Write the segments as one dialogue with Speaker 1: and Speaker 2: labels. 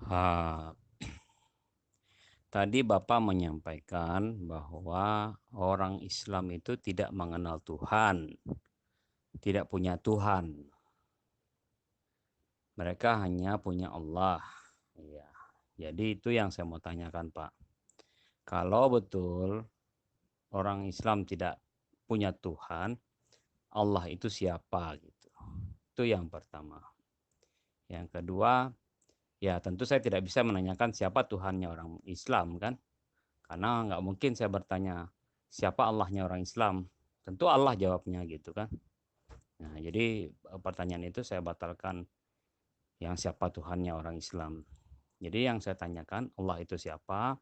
Speaker 1: Ah, Tadi Bapak menyampaikan bahwa orang Islam itu tidak mengenal Tuhan, tidak punya Tuhan. Mereka hanya punya Allah. Iya. Jadi itu yang saya mau tanyakan, Pak. Kalau betul orang Islam tidak punya Tuhan, Allah itu siapa gitu. Itu yang pertama. Yang kedua, ya tentu saya tidak bisa menanyakan siapa Tuhannya orang Islam kan. Karena nggak mungkin saya bertanya siapa Allahnya orang Islam. Tentu Allah jawabnya gitu kan. Nah, jadi pertanyaan itu saya batalkan yang siapa Tuhannya orang Islam. Jadi yang saya tanyakan Allah itu siapa?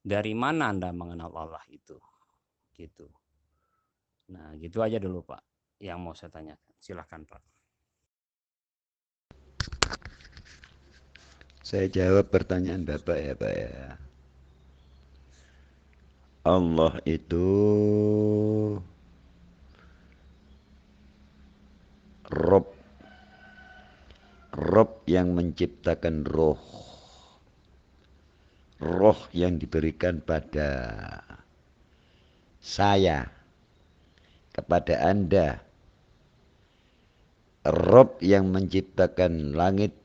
Speaker 1: Dari mana Anda mengenal Allah itu? Gitu. Nah, gitu aja dulu Pak yang mau saya tanyakan. Silahkan Pak.
Speaker 2: Saya jawab pertanyaan Bapak ya Pak ya. Allah itu Rob, Rob yang menciptakan roh. Roh yang diberikan pada saya, kepada Anda. Rob yang menciptakan langit,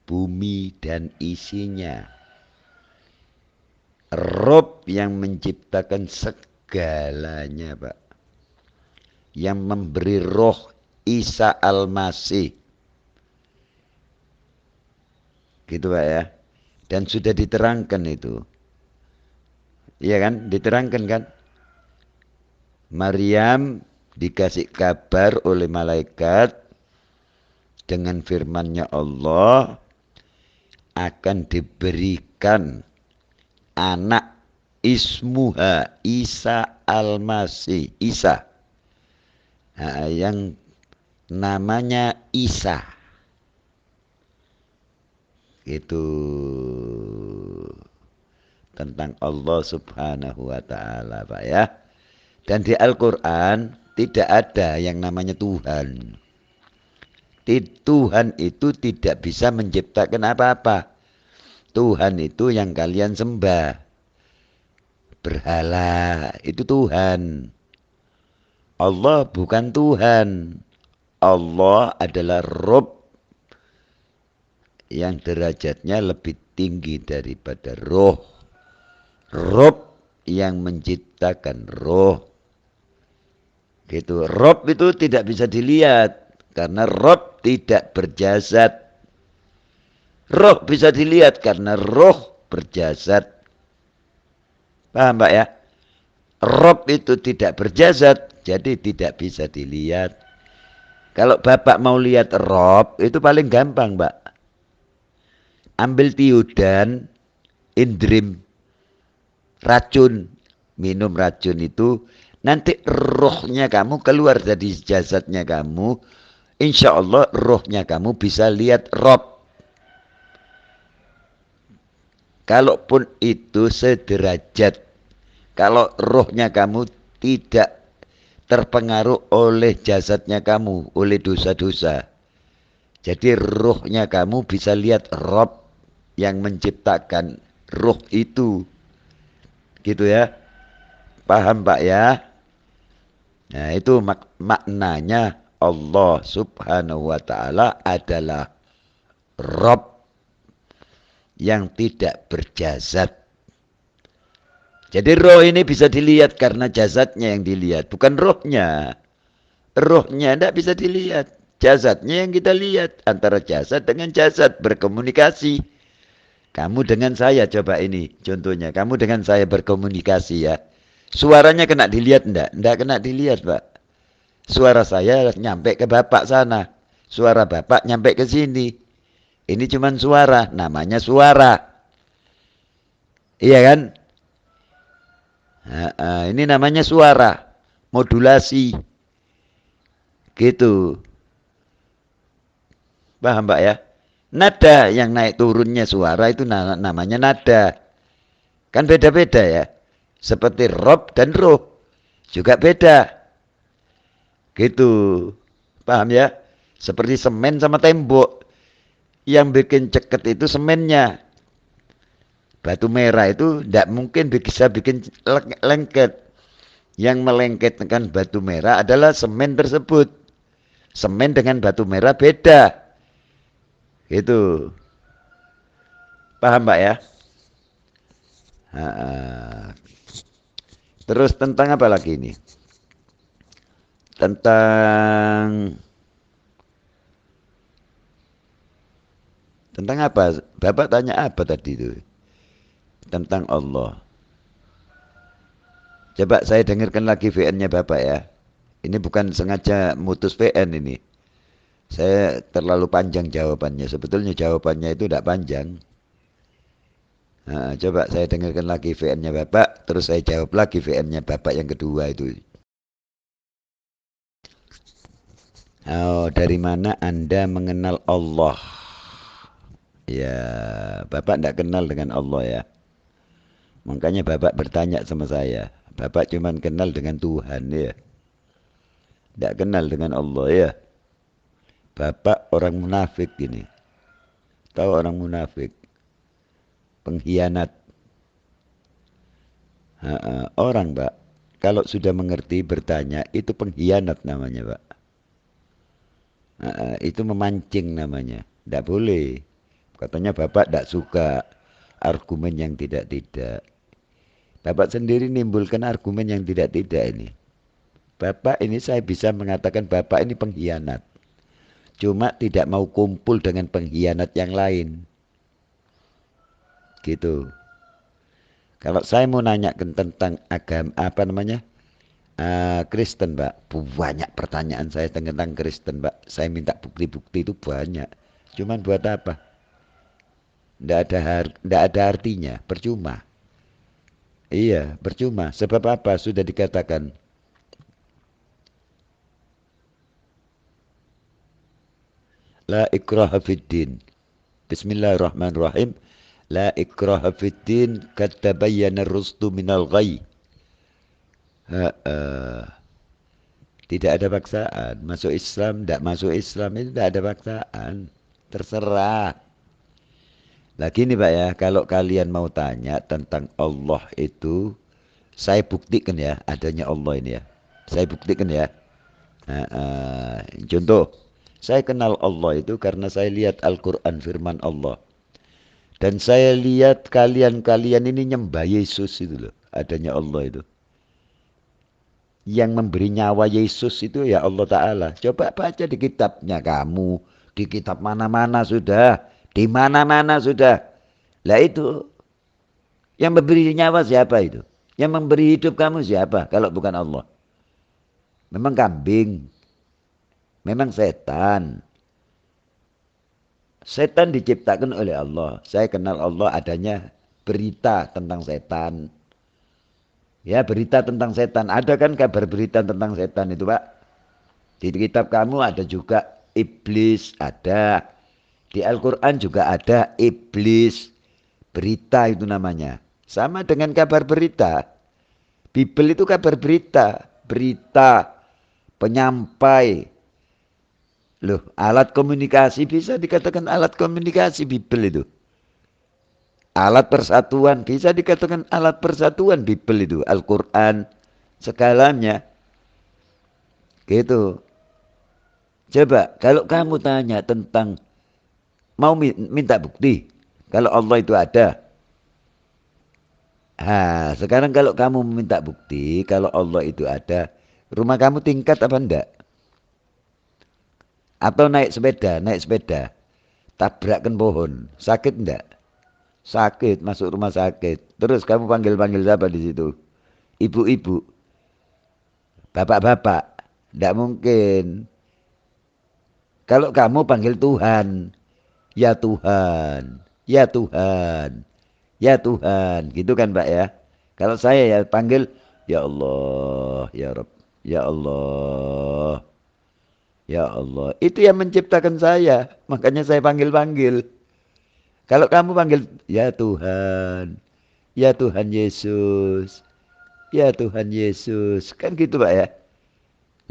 Speaker 2: bumi dan isinya. Rob yang menciptakan segalanya Pak. Yang memberi roh Isa Al-Masih. Gitu Pak ya. Dan sudah diterangkan itu. Iya kan? Diterangkan kan? Maryam dikasih kabar oleh malaikat dengan firman-Nya Allah akan diberikan anak ismuha Isa Al-Masih. Isa. Nah, yang namanya Isa. Itu tentang Allah Subhanahu wa taala, Pak ya. Dan di Al-Qur'an tidak ada yang namanya Tuhan. Tuhan itu tidak bisa menciptakan apa-apa. Tuhan itu yang kalian sembah. Berhala itu Tuhan. Allah bukan Tuhan. Allah adalah Rob yang derajatnya lebih tinggi daripada roh. Rob yang menciptakan roh. Gitu. Rob itu tidak bisa dilihat karena Rob tidak berjasad. Roh bisa dilihat karena roh berjasad. Paham Pak ya? Rob itu tidak berjasad, jadi tidak bisa dilihat. Kalau Bapak mau lihat Rob, itu paling gampang Pak. Ambil tiudan, indrim, racun. Minum racun itu, nanti rohnya kamu keluar dari jasadnya kamu. Insya Allah rohnya kamu bisa lihat Rob. Kalaupun itu sederajat. Kalau rohnya kamu tidak terpengaruh oleh jasadnya kamu, oleh dosa-dosa. Jadi rohnya kamu bisa lihat Rob yang menciptakan roh itu. Gitu ya. Paham Pak ya? Nah itu maknanya Allah Subhanahu wa ta'ala adalah Rob yang tidak berjasad. Jadi roh ini bisa dilihat karena jasadnya yang dilihat, bukan rohnya. Rohnya tidak bisa dilihat. Jasadnya yang kita lihat. Antara jasad dengan jasad berkomunikasi. Kamu dengan saya coba ini contohnya. Kamu dengan saya berkomunikasi ya. Suaranya kena dilihat enggak? Enggak kena dilihat Pak. Suara saya nyampe ke Bapak sana. Suara Bapak nyampe ke sini. Ini cuma suara. Namanya suara. Iya kan? Nah, ini namanya suara. Modulasi. Gitu. Paham Pak ya? Nada yang naik turunnya suara itu namanya nada. Kan beda-beda ya. Seperti rob dan roh. Juga beda. Gitu. Paham ya? Seperti semen sama tembok. Yang bikin ceket itu semennya. Batu merah itu tidak mungkin bisa bikin lengket. Yang melengketkan batu merah adalah semen tersebut. Semen dengan batu merah beda. Itu. Paham Pak ya? Ha. Terus tentang apa lagi ini? Tentang apa? Bapak tanya apa tadi itu? Tentang Allah. Coba saya dengarkan lagi VN-nya Bapak ya. Ini bukan sengaja mutus VN ini. Saya terlalu panjang jawabannya. Sebetulnya jawabannya itu tidak panjang. Nah, coba saya dengarkan lagi VN-nya Bapak. Terus saya jawab lagi VN-nya Bapak yang kedua itu. Oh, dari mana Anda mengenal Allah? Ya, Bapak tidak kenal dengan Allah ya. Makanya Bapak bertanya sama saya. Bapak cuma kenal dengan Tuhan ya. Tidak kenal dengan Allah ya. Bapak orang munafik ini. Tahu orang munafik? Pengkhianat. Orang Pak. Kalau sudah mengerti bertanya itu pengkhianat namanya Pak. Itu memancing namanya. Tidak boleh. Katanya Bapak tidak suka argumen yang tidak-tidak. Bapak sendiri nimbulkan argumen yang tidak-tidak ini. Bapak ini saya bisa mengatakan Bapak ini pengkhianat. Cuma tidak mau kumpul dengan pengkhianat yang lain. Gitu. Kalau saya mau nanyakan tentang agama apa namanya? Kristen, Pak. Banyak pertanyaan saya tentang Kristen, Pak. Saya minta bukti-bukti itu banyak. Cuman buat apa? Nggak ada artinya, percuma. Iya, percuma. Sebab apa? Sudah dikatakan. La ikraha fiddin. Bismillahirrahmanirrahim. La ikraha fiddin kad tabayyana ar-rusdu minal ghayy. Tidak ada paksaan. Masuk Islam, tidak masuk Islam itu tidak ada paksaan. Terserah. Lagi nih Pak ya, kalau kalian mau tanya tentang Allah itu, saya buktikan ya adanya Allah ini ya. Saya buktikan ya. Contoh, saya kenal Allah itu karena saya lihat Al-Quran firman Allah. Dan saya lihat kalian-kalian ini nyembah Yesus itu loh. Adanya Allah itu. Yang memberi nyawa Yesus itu ya Allah Ta'ala. Coba baca di kitabnya kamu. Di kitab mana-mana sudah. Di mana-mana sudah. Lah itu. Yang memberi nyawa siapa itu? Yang memberi hidup kamu siapa? Kalau bukan Allah. Memang kambing. Memang setan. Setan diciptakan oleh Allah. Saya kenal Allah adanya berita tentang setan. Ya berita tentang setan. Ada kan kabar berita tentang setan itu Pak? Di kitab kamu ada juga iblis. Ada. Di Al-Quran juga ada iblis. Berita itu namanya. Sama dengan kabar berita. Bibel itu kabar berita. Berita. Penyampai. Loh, alat komunikasi bisa dikatakan alat komunikasi Bibel itu. Alat persatuan bisa dikatakan alat persatuan Bibel itu. Al-Quran, segalanya. Gitu. Coba kalau kamu tanya tentang mau minta bukti. Kalau Allah itu ada. Sekarang kalau kamu meminta bukti kalau Allah itu ada. Rumah kamu tingkat apa enggak? Atau naik sepeda. Tabrakkan pohon. Sakit enggak? Sakit, masuk rumah sakit. Terus kamu panggil-panggil siapa di situ? Ibu-ibu, bapak-bapak. Enggak mungkin. Kalau kamu panggil Tuhan, ya Tuhan, ya Tuhan, ya Tuhan. Gitu kan Pak ya? Kalau saya ya panggil, ya Allah, ya Rabb, ya Allah, ya Allah. Itu yang menciptakan saya. Makanya saya panggil-panggil. Kalau kamu panggil, ya Tuhan Yesus, ya Tuhan Yesus. Kan gitu Pak ya.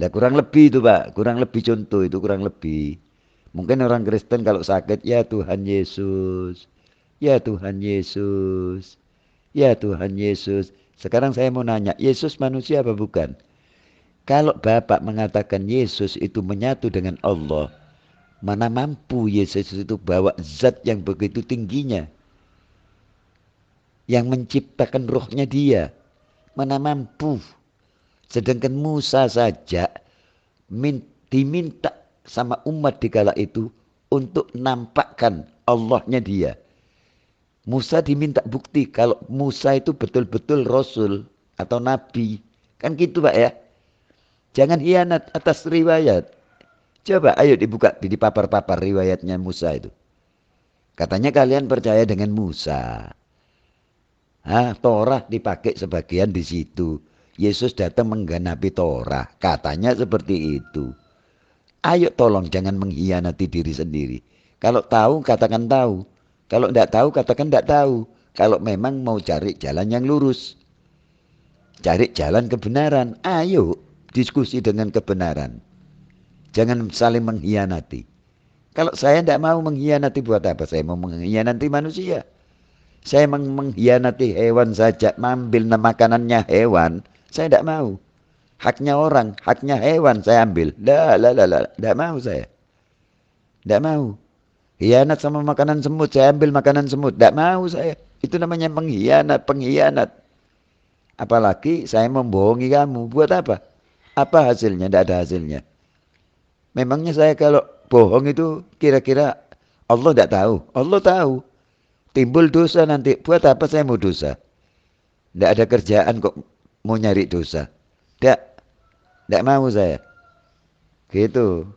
Speaker 2: Lah kurang lebih itu Pak, kurang lebih contoh itu kurang lebih. Mungkin orang Kristen kalau sakit, ya Tuhan Yesus, Ya Tuhan Yesus, ya Tuhan Yesus. Sekarang saya mau nanya, Yesus manusia apa bukan? Kalau Bapak mengatakan Yesus itu menyatu dengan Allah, mana mampu Yesus itu bawa zat yang begitu tingginya, yang menciptakan rohnya dia. Mana mampu. Sedangkan Musa saja diminta sama umat di kala itu untuk nampakkan Allahnya dia. Musa diminta bukti kalau Musa itu betul-betul Rasul atau Nabi. Kan gitu Pak ya. Jangan hianat atas riwayat. Coba ayo dibuka di papar-papar riwayatnya Musa itu. Katanya kalian percaya dengan Musa. Torah dipakai sebagian di situ. Yesus datang menggenapi Torah. Katanya seperti itu. Ayo tolong jangan mengkhianati diri sendiri. Kalau tahu katakan tahu. Kalau tidak tahu katakan tidak tahu. Kalau memang mau cari jalan yang lurus. Cari jalan kebenaran. Ayo diskusi dengan kebenaran. Jangan saling mengkhianati. Kalau saya tidak mau mengkhianati buat apa? Saya mau mengkhianati manusia. Saya mengkhianati hewan saja. Mengambil makanannya hewan. Saya tidak mau. Haknya orang, haknya hewan saya ambil. Tidak mau saya. Tidak mau. Hianat sama makanan semut, saya ambil makanan semut. Tidak mau saya. Itu namanya pengkhianat, pengkhianat. Apalagi saya membohongi kamu. Buat apa? Apa hasilnya? Tidak ada hasilnya. Memangnya saya kalau bohong itu kira-kira Allah tidak tahu? Allah tahu. Timbul dosa nanti. Buat apa saya mau dosa? Tidak ada kerjaan kok mau nyari dosa. Tidak. Tidak mau saya. Gitu.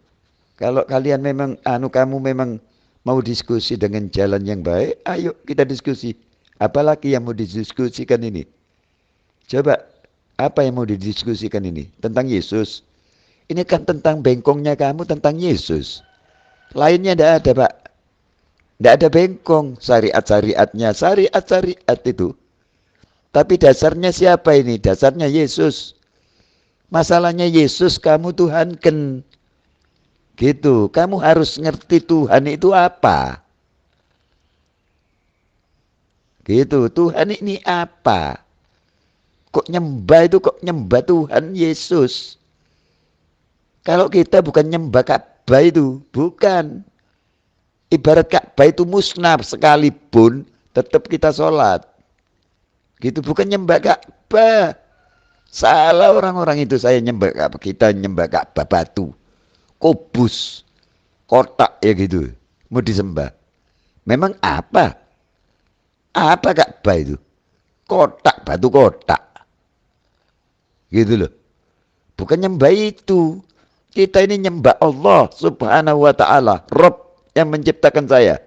Speaker 2: Kalau kalian memang, kamu memang mau diskusi dengan jalan yang baik, ayo kita diskusi. Apalagi yang mau didiskusikan ini? Coba, apa yang mau didiskusikan ini? Tentang Yesus. Ini kan tentang bengkongnya kamu tentang Yesus. Lainnya tidak ada, Pak. Tidak ada bengkong. Syariat-syariatnya, syariat-syariat itu. Tapi dasarnya siapa ini? Dasarnya Yesus. Masalahnya Yesus kamu Tuhan kan. Gitu. Kamu harus ngerti Tuhan itu apa. Gitu. Tuhan ini apa? Kok nyembah itu kok nyembah Tuhan Yesus? Kalau kita bukan nyembah Ka'bah itu, bukan. Ibarat Ka'bah itu musnah sekalipun, tetap kita sholat. Gitu, bukan nyembah Ka'bah. Salah orang-orang itu saya nyembah Ka'bah. Kita nyembah Ka'bah batu, kubus, kotak ya gitu. Mau disembah. Memang apa? Apa Ka'bah itu? Kotak, batu kotak. Gitu loh. Bukan nyembah itu. Kita ini nyembah Allah subhanahu wa ta'ala. Rob yang menciptakan saya.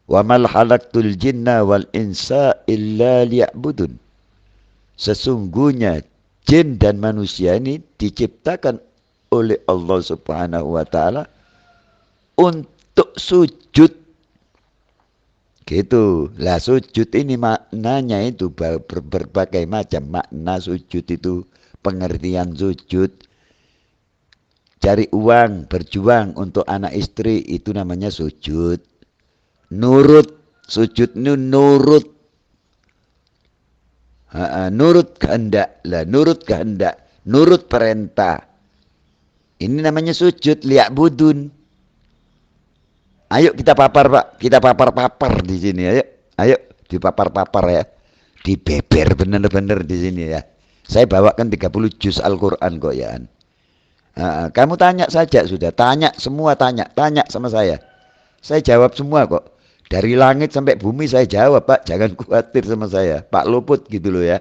Speaker 2: Wa mal halaktul jinna wal insa illa liya'budun. Sesungguhnya jin dan manusia ini diciptakan oleh Allah subhanahu wa ta'ala untuk sujud. Gitu. Lah sujud ini maknanya itu berbagai macam makna sujud itu. Pengertian sujud. Cari uang, berjuang untuk anak istri itu namanya sujud. Nurut, sujud itu nurut. Nurut kehendak lah, nurut kehendak, nurut perintah. Ini namanya sujud liak budun. Ayo kita papar Pak, kita papar-papar di sini ayo. Ayo dipapar-papar ya. Dibeber bener-bener di sini ya. Saya bawakan 30 juz Al-Quran kok ya. Kamu tanya saja sudah, tanya semua tanya sama saya. Saya jawab semua kok. Dari langit sampai bumi saya jawab Pak, jangan khawatir sama saya. Pak Luput gitu loh ya.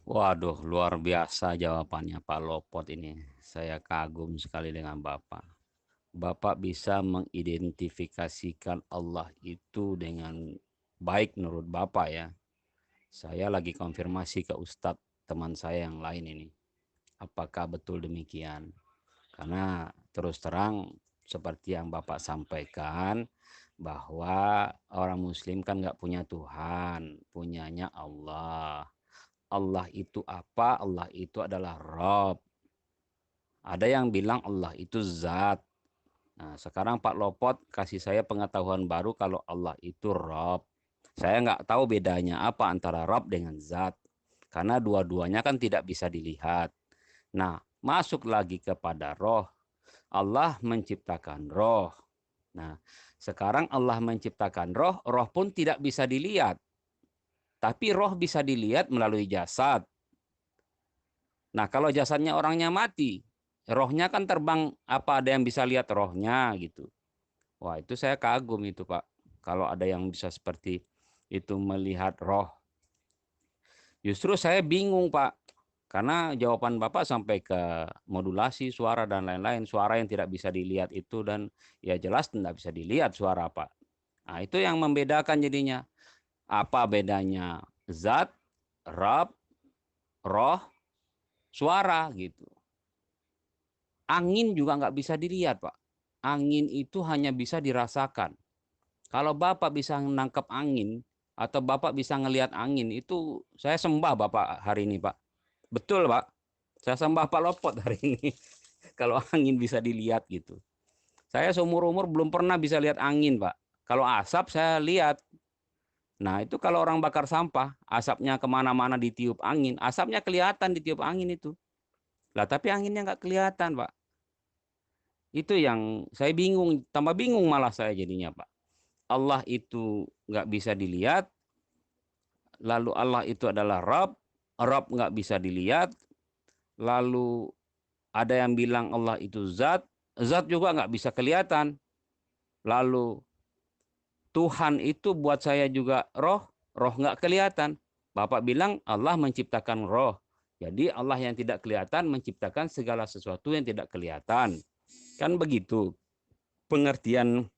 Speaker 1: Waduh, luar biasa jawabannya Pak Lopot ini. Saya kagum sekali dengan Bapak. Bapak bisa mengidentifikasikan Allah itu dengan baik menurut Bapak ya. Saya lagi konfirmasi ke Ustadz teman saya yang lain ini. Apakah betul demikian? Karena terus terang seperti yang Bapak sampaikan bahwa orang Muslim kan nggak punya Tuhan, punyanya Allah. Allah itu apa? Allah itu adalah Rob. Ada yang bilang Allah itu zat. Nah, sekarang Pak Lopot kasih saya pengetahuan baru kalau Allah itu Rob. Saya nggak tahu bedanya apa antara Rob dengan zat. Karena dua-duanya kan tidak bisa dilihat. Nah, masuk lagi kepada roh. Allah menciptakan roh. Nah, sekarang Allah menciptakan roh, roh pun tidak bisa dilihat. Tapi roh bisa dilihat melalui jasad. Nah, kalau jasadnya orangnya mati, rohnya kan terbang, apa ada yang bisa lihat rohnya gitu. Wah, itu saya kagum itu, Pak. Kalau ada yang bisa seperti itu melihat roh. Justru saya bingung, Pak. Karena jawaban Bapak sampai ke modulasi suara dan lain-lain. Suara yang tidak bisa dilihat itu dan ya jelas tidak bisa dilihat suara, Pak. Nah, itu yang membedakan jadinya. Apa bedanya zat, rab, roh, suara gitu. Angin juga nggak bisa dilihat, Pak. Angin itu hanya bisa dirasakan. Kalau Bapak bisa menangkap angin atau Bapak bisa ngelihat angin, itu saya sembah Bapak hari ini, Pak. Betul, Pak. Saya sembah Pak Lopot hari ini. Kalau angin bisa dilihat gitu. Saya seumur-umur belum pernah bisa lihat angin, Pak. Kalau asap saya lihat. Nah, itu kalau orang bakar sampah, asapnya kemana-mana ditiup angin, asapnya kelihatan ditiup angin itu. Lah, tapi anginnya nggak kelihatan, Pak. Itu yang saya bingung, tambah bingung malah saya jadinya, Pak. Allah itu nggak bisa dilihat, lalu Allah itu adalah Rabb, Rabb nggak bisa dilihat, lalu ada yang bilang Allah itu zat, zat juga nggak bisa kelihatan, lalu Tuhan itu buat saya juga roh, roh nggak kelihatan. Bapak bilang Allah menciptakan roh, jadi Allah yang tidak kelihatan menciptakan segala sesuatu yang tidak kelihatan, kan begitu pengertian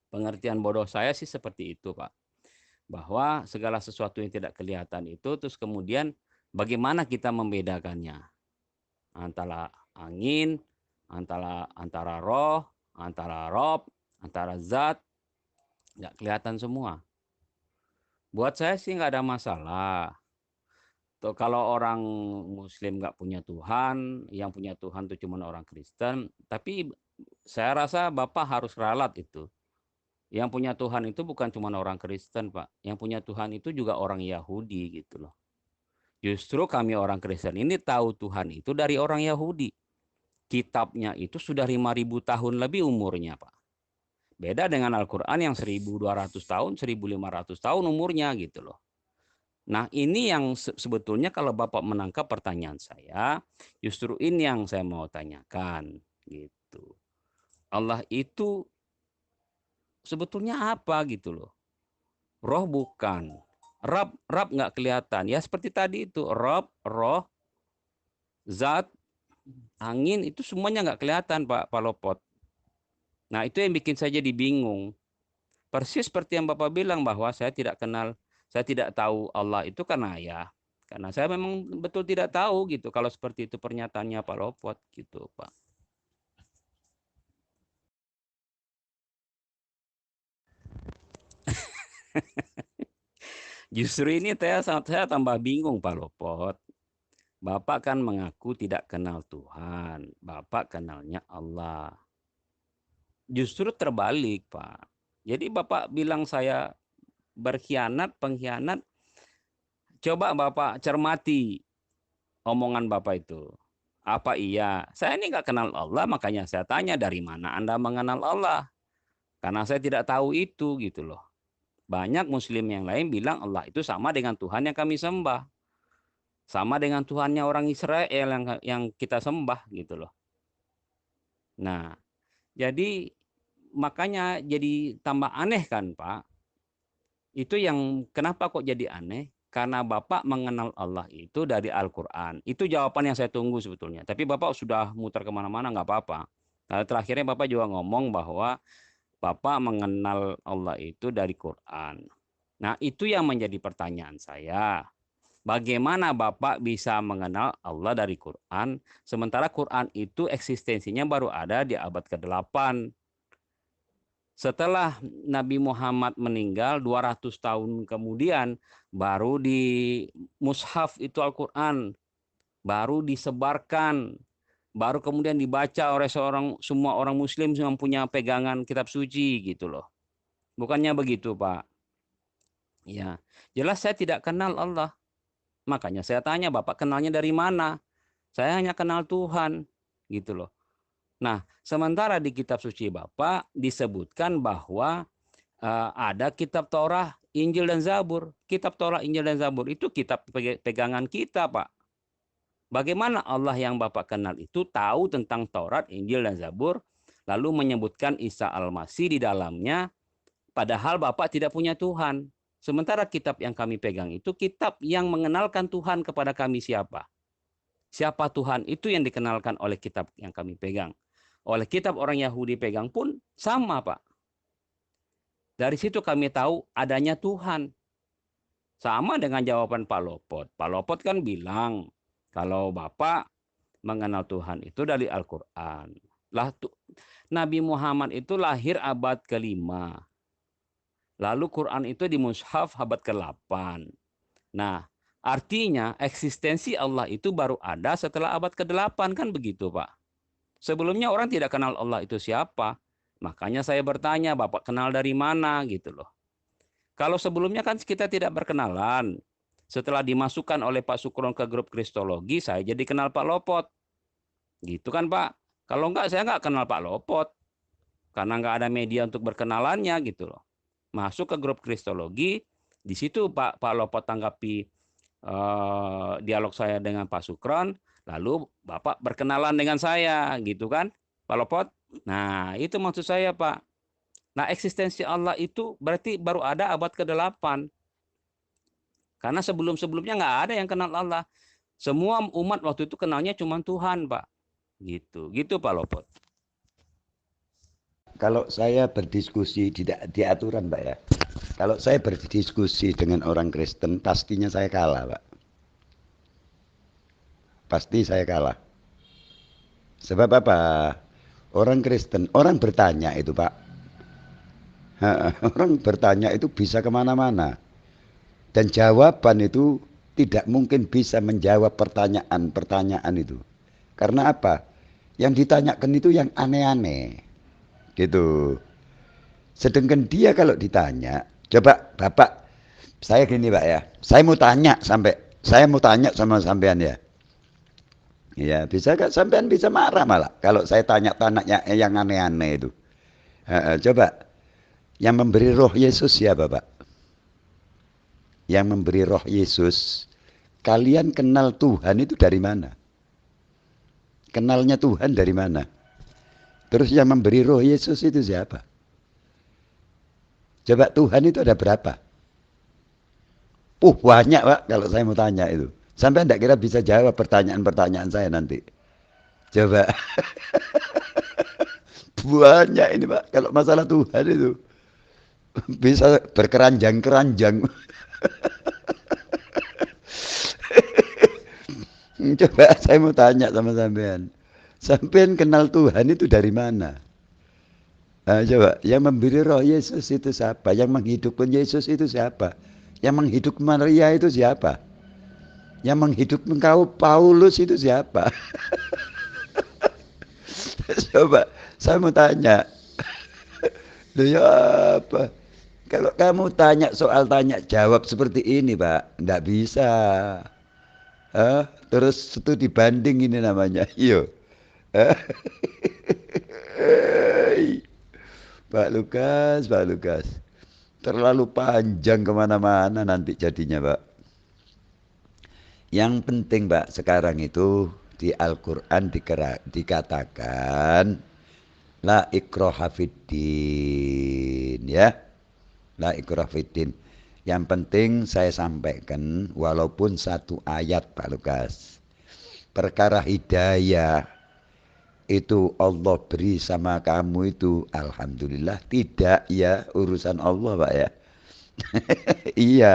Speaker 1: pengertian bodoh saya sih seperti itu, Pak. Bahwa segala sesuatu yang tidak kelihatan itu terus kemudian bagaimana kita membedakannya antara angin, antara roh, antara rob, antara zat, nggak kelihatan semua. Buat saya sih nggak ada masalah. Tuh, kalau orang Muslim nggak punya Tuhan, yang punya Tuhan itu cuma orang Kristen, tapi saya rasa Bapak harus ralat itu. Yang punya Tuhan itu bukan cuma orang Kristen, Pak. Yang punya Tuhan itu juga orang Yahudi gitu loh. Justru kami orang Kristen ini tahu Tuhan itu dari orang Yahudi. Kitabnya itu sudah 5.000 tahun lebih umurnya, Pak. Beda dengan Al-Quran yang 1.200 tahun, 1.500 tahun umurnya gitu loh. Nah, ini yang sebetulnya kalau Bapak menangkap pertanyaan saya, justru ini yang saya mau tanyakan gitu. Allah itu sebetulnya apa gitu loh. Roh bukan. Rab nggak kelihatan. Ya seperti tadi itu. Rab, roh, zat, angin itu semuanya nggak kelihatan, Pak Lopot. Nah, itu yang bikin saya jadi bingung. Persis seperti yang Bapak bilang bahwa saya tidak kenal, saya tidak tahu Allah itu karena ya, karena saya memang betul tidak tahu gitu. Kalau seperti itu pernyataannya Pak Lopot gitu, Pak. Justru ini saya tambah bingung, Pak Lopot. Bapak kan mengaku tidak kenal Tuhan. Bapak kenalnya Allah. Justru terbalik, Pak. Jadi Bapak bilang saya berkhianat, pengkhianat. Coba Bapak cermati omongan Bapak itu. Apa iya? Saya ini nggak kenal Allah, makanya saya tanya dari mana Anda mengenal Allah? Karena saya tidak tahu itu gitu loh. Banyak Muslim yang lain bilang Allah itu sama dengan Tuhan yang kami sembah. Sama dengan Tuhannya orang Israel yang kita sembah gitu loh. Nah, jadi makanya jadi tambah aneh kan, Pak. Itu yang kenapa kok jadi aneh? Karena Bapak mengenal Allah itu dari Al-Quran. Itu jawaban yang saya tunggu sebetulnya. Tapi Bapak sudah muter kemana-mana, nggak apa-apa. Nah, terakhirnya Bapak juga ngomong bahwa Bapak mengenal Allah itu dari Quran. Nah, itu yang menjadi pertanyaan saya. Bagaimana Bapak bisa mengenal Allah dari Quran, sementara Quran itu eksistensinya baru ada di abad ke-8. Setelah Nabi Muhammad meninggal 200 tahun kemudian baru di mushaf itu Al-Quran baru disebarkan, baru kemudian dibaca oleh semua orang muslim yang punya pegangan kitab suci gitu loh. Bukannya begitu, Pak. Ya, jelas saya tidak kenal Allah. Makanya saya tanya, Bapak kenalnya dari mana? Saya hanya kenal Tuhan, gitu loh. Nah, sementara di kitab suci Bapak disebutkan bahwa ada kitab Torah, Injil dan Zabur. Kitab Torah, Injil dan Zabur itu kitab pegangan kita, Pak. Bagaimana Allah yang Bapak kenal itu tahu tentang Taurat, Injil dan Zabur, lalu menyebutkan Isa Al-Masih di dalamnya, padahal Bapak tidak punya Tuhan. Sementara kitab yang kami pegang itu kitab yang mengenalkan Tuhan kepada kami siapa. Siapa Tuhan itu yang dikenalkan oleh kitab yang kami pegang. Oleh kitab orang Yahudi pegang pun sama, Pak. Dari situ kami tahu adanya Tuhan. Sama dengan jawaban Pak Lopot. Pak Lopot kan bilang kalau Bapak mengenal Tuhan itu dari Al-Quran. Nabi Muhammad itu lahir abad ke-5. Lalu Quran itu di mushaf abad ke-8. Nah, artinya eksistensi Allah itu baru ada setelah abad ke-8 kan begitu, Pak. Sebelumnya orang tidak kenal Allah itu siapa. Makanya saya bertanya, Bapak kenal dari mana gitu loh. Kalau sebelumnya kan kita tidak berkenalan. Setelah dimasukkan oleh Pak Sukron ke grup Kristologi, saya jadi kenal Pak Lopot. Gitu kan, Pak. Kalau enggak, saya enggak kenal Pak Lopot. Karena enggak ada media untuk berkenalannya gitu loh. Masuk ke grup Kristologi, di situ Pak Lopot tanggapi dialog saya dengan Pak Sukron, lalu Bapak berkenalan dengan saya, gitu kan, Pak Lopot. Nah, itu maksud saya, Pak. Nah, eksistensi Allah itu berarti baru ada abad ke-8. Karena sebelum-sebelumnya nggak ada yang kenal Allah. Semua umat waktu itu kenalnya cuma Tuhan, Pak. Gitu Pak Lopot.
Speaker 2: Kalau saya berdiskusi di aturan, Pak ya. Kalau saya berdiskusi dengan orang Kristen, pastinya saya kalah, Pak. Pasti saya kalah. Sebab apa? Orang Kristen, orang bertanya itu, Pak. Orang bertanya itu bisa kemana-mana. Dan jawaban itu tidak mungkin bisa menjawab pertanyaan-pertanyaan itu. Karena apa? Yang ditanyakan itu yang aneh-aneh. Gitu. Sedangkan dia kalau ditanya, coba Bapak, saya gini Pak ya, saya mau tanya sama sampean ya. Ya, bisa kan sampean bisa marah malah kalau saya tanya yang aneh-aneh itu. Coba, yang memberi roh Yesus siapa Pak? Yang memberi roh Yesus, kalian kenal Tuhan itu dari mana? Kenalnya Tuhan dari mana? Terus yang memberi roh Yesus itu siapa? Coba Tuhan itu ada berapa? Banyak Pak kalau saya mau tanya itu. Sampai tidak kira bisa jawab pertanyaan-pertanyaan saya nanti. Coba. Banyak ini Pak. Kalau masalah Tuhan itu. Bisa berkeranjang-keranjang. Coba saya mau tanya sama sampean. Sampean kenal Tuhan itu dari mana? Nah, coba, yang memberi roh Yesus itu siapa? Yang menghidupkan Yesus itu siapa? Yang menghidupkan Maria itu siapa? Yang menghidupkan kau Paulus itu siapa? Coba, saya mau tanya. Loh ya apa? Kalau kamu tanya soal tanya jawab seperti ini Pak, enggak bisa. Terus itu dibanding ini namanya. Iyo. Pak Lukas. Terlalu panjang kemana-mana nanti jadinya Pak. Yang penting Pak sekarang itu di Al-Quran dikatakan la ikraha fiddin ya. La ikraha fiddin. Yang penting saya sampaikan walaupun satu ayat Pak Lukas. Perkara hidayah itu Allah beri sama kamu itu alhamdulillah tidak ya urusan Allah Pak ya. Iya.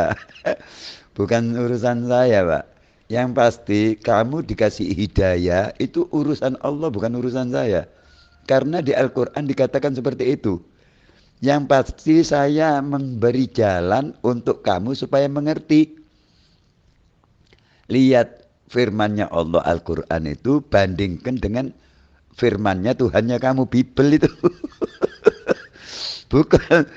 Speaker 2: Bukan urusan saya Pak. Yang pasti kamu dikasih hidayah itu urusan Allah bukan urusan saya. Karena di Al-Quran dikatakan seperti itu. Yang pasti saya memberi jalan untuk kamu supaya mengerti. Lihat firmannya Allah Al-Quran itu bandingkan dengan firmannya Tuhannya kamu Bible itu. Bukan.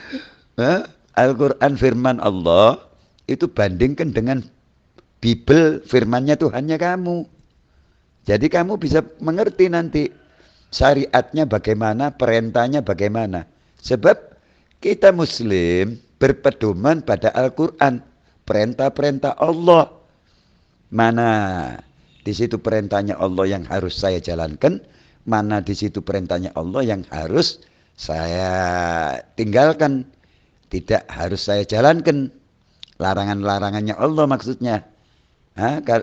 Speaker 2: Al-Quran firman Allah itu bandingkan dengan Bible firmannya Tuhannya kamu. Jadi kamu bisa mengerti nanti syariatnya bagaimana, perintahnya bagaimana. Sebab kita muslim berpedoman pada Al-Quran, perintah-perintah Allah. Mana di situ perintahnya Allah yang harus saya jalankan, mana di situ perintahnya Allah yang harus saya tinggalkan, tidak harus saya jalankan. Larangan-larangannya Allah maksudnya.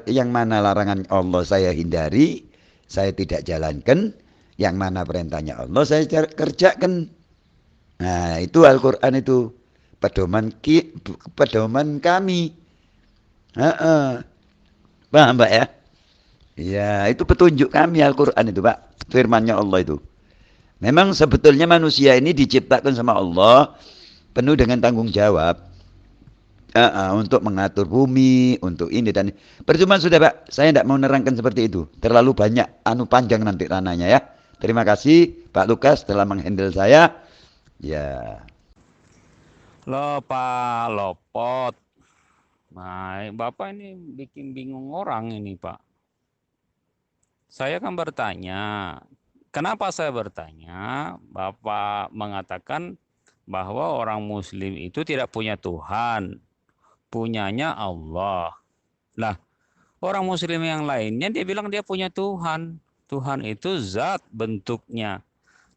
Speaker 2: Yang mana larangan Allah saya hindari, saya tidak jalankan. Yang mana perintahnya Allah saya kerjakan. Nah, itu Al-Quran itu pedoman kami. Paham Pak ya? Ya, itu petunjuk kami Al-Quran itu Pak. Firmannya Allah itu. Memang sebetulnya manusia ini diciptakan sama Allah penuh dengan tanggung jawab. Untuk mengatur bumi, untuk ini dan percuma sudah Pak. Saya tidak mau nerangkan seperti itu. Terlalu banyak panjang nanti rananya ya. Terima kasih Pak Lukas telah menghandle saya. Ya.
Speaker 1: Loh Pak Lopot. Nah, Bapak ini bikin bingung orang ini Pak. Saya kan bertanya, kenapa saya bertanya? Bapak mengatakan bahwa orang Muslim itu tidak punya Tuhan, punyanya Allah. Lah, orang Muslim yang lainnya dia bilang dia punya Tuhan. Tuhan itu zat bentuknya.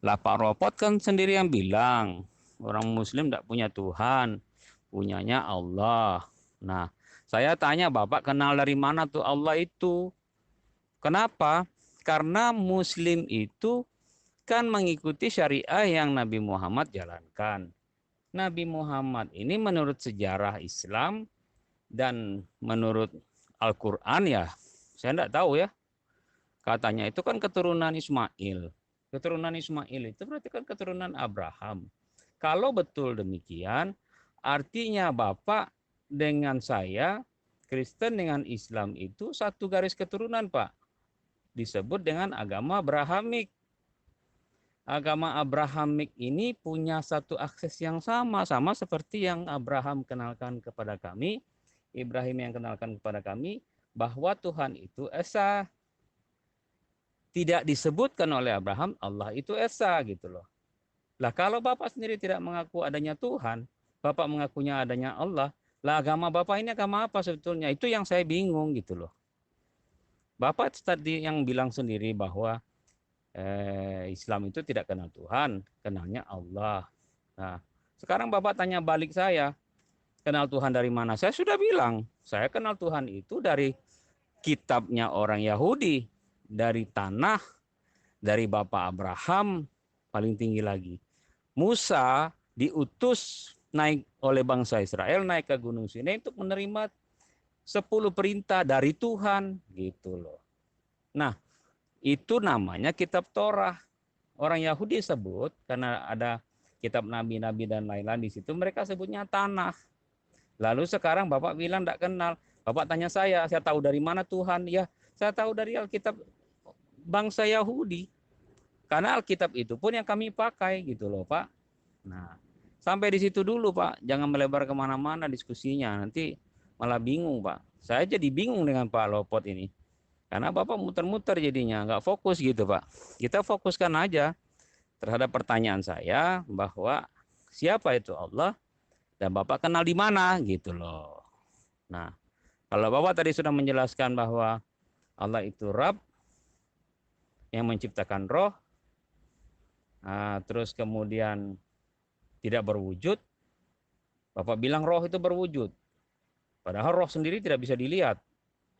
Speaker 1: Lah Pak Lopot kan sendiri yang bilang orang Muslim tidak punya Tuhan, punyanya Allah. Nah, saya tanya Bapak kenal dari mana tuh Allah itu? Kenapa? Karena Muslim itu kan mengikuti syariah yang Nabi Muhammad jalankan. Nabi Muhammad ini menurut sejarah Islam dan menurut Al-Quran ya, saya tidak tahu ya. Katanya itu kan keturunan Ismail. Keturunan Ismail itu berarti kan keturunan Abraham. Kalau betul demikian, artinya Bapak dengan saya, Kristen dengan Islam itu satu garis keturunan Pak. Disebut dengan agama Abrahamik. Agama Abrahamik ini punya satu akses yang sama seperti yang Abraham kenalkan kepada kami, Ibrahim yang kenalkan kepada kami, bahwa Tuhan itu esa. Tidak disebutkan oleh Abraham, Allah itu esa gitu loh. Lah kalau Bapak sendiri tidak mengaku adanya Tuhan, Bapak mengakunya adanya Allah, lah agama Bapak ini agama apa sebetulnya? Itu yang saya bingung gitu loh. Bapak tadi yang bilang sendiri bahwa Islam itu tidak kenal Tuhan, kenalnya Allah. Nah, sekarang Bapak tanya balik saya, kenal Tuhan dari mana? Saya sudah bilang, saya kenal Tuhan itu dari kitabnya orang Yahudi, dari tanah, dari Bapak Abraham, paling tinggi lagi. Musa diutus naik oleh bangsa Israel, naik ke Gunung Sinai untuk menerima 10 perintah dari Tuhan gitu loh. Nah, itu namanya kitab Torah. Orang Yahudi sebut karena ada kitab nabi-nabi dan lain-lain di situ, mereka sebutnya tanah. Lalu sekarang Bapak bilang tidak kenal. Bapak tanya saya tahu dari mana Tuhan? Ya, saya tahu dari Alkitab bangsa Yahudi. Karena Alkitab itu pun yang kami pakai gitu loh Pak. Nah, sampai di situ dulu Pak. Jangan melebar kemana-mana diskusinya. Nanti malah bingung Pak. Saya jadi bingung dengan Pak Lopot ini. Karena Bapak muter-muter jadinya. Nggak fokus gitu Pak. Kita fokuskan aja terhadap pertanyaan saya bahwa siapa itu Allah dan Bapak kenal di mana gitu loh. Nah, kalau Bapak tadi sudah menjelaskan bahwa Allah itu Rabb yang menciptakan roh, terus kemudian tidak berwujud, Bapak bilang roh itu berwujud. Padahal roh sendiri tidak bisa dilihat.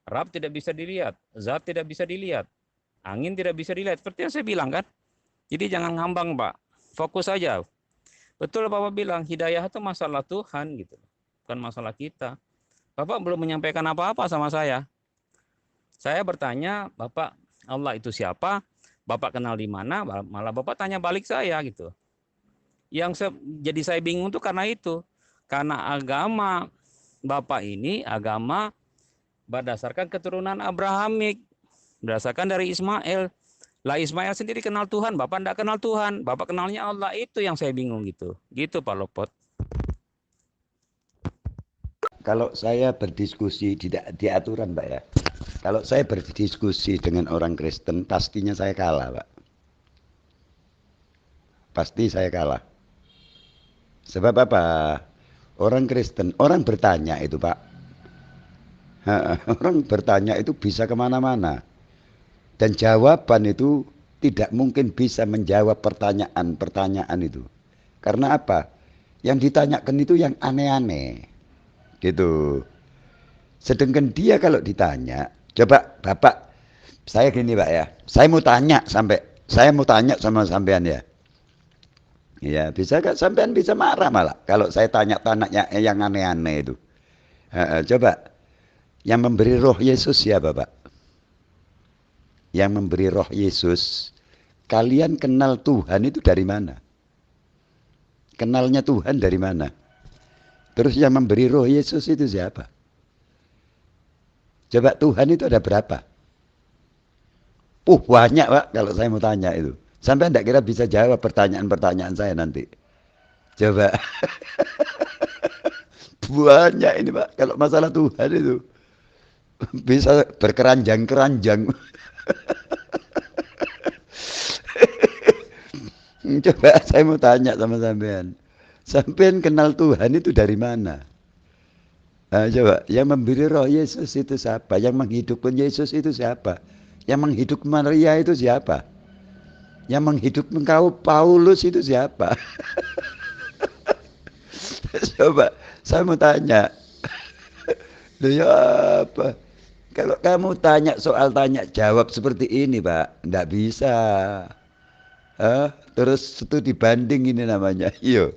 Speaker 1: Rabb tidak bisa dilihat. Zat tidak bisa dilihat. Angin tidak bisa dilihat. Seperti yang saya bilang kan. Jadi jangan ngambang Pak. Fokus saja. Betul Bapak bilang hidayah itu masalah Tuhan gitu. Bukan masalah kita. Bapak belum menyampaikan apa-apa sama saya. Saya bertanya, Bapak Allah itu siapa? Bapak kenal di mana? Malah Bapak tanya balik saya gitu. Jadi saya bingung tuh karena itu. Karena agama Bapak ini agama berdasarkan keturunan Abrahamik, berdasarkan dari Ismail. Lah Ismail sendiri kenal Tuhan, Bapak tidak kenal Tuhan, Bapak kenalnya Allah. Itu yang saya bingung gitu. Gitu Pak Lopot.
Speaker 2: Kalau saya berdiskusi tidak di aturan, Pak ya. Kalau saya berdiskusi dengan orang Kristen, pastinya saya kalah, Pak. Pasti saya kalah. Sebab apa? Orang Kristen, orang bertanya itu, Pak. Orang bertanya itu bisa kemana-mana. Dan jawaban itu tidak mungkin bisa menjawab pertanyaan-pertanyaan itu. Karena apa? Yang ditanyakan itu yang aneh-aneh. Gitu. Sedangkan dia kalau ditanya, coba Bapak, saya gini Pak ya, saya mau tanya sama sampean ya. Ya, bisa gak sampean bisa marah malah kalau saya tanya yang aneh-aneh itu. Coba, yang memberi roh Yesus siapa Pak? Yang memberi roh Yesus, kalian kenal Tuhan itu dari mana? Kenalnya Tuhan dari mana? Terus yang memberi roh Yesus itu siapa? Coba Tuhan itu ada berapa? Banyak Pak kalau saya mau tanya itu. Sampai tidak kira bisa jawab pertanyaan-pertanyaan saya nanti. Coba. Banyak ini Pak. Kalau masalah Tuhan itu. Bisa berkeranjang-keranjang. Coba saya mau tanya sama sampean. Sampean kenal Tuhan itu dari mana? Nah, coba, yang memberi roh Yesus itu siapa? Yang menghidupkan Yesus itu siapa? Yang menghidupkan Maria itu siapa? Yang menghidupkan kau Paulus itu siapa? Coba, saya mau tanya. Loh ya apa? Kalau kamu tanya soal tanya jawab seperti ini, Pak, nggak bisa. Terus itu dibanding ini namanya. Iyo.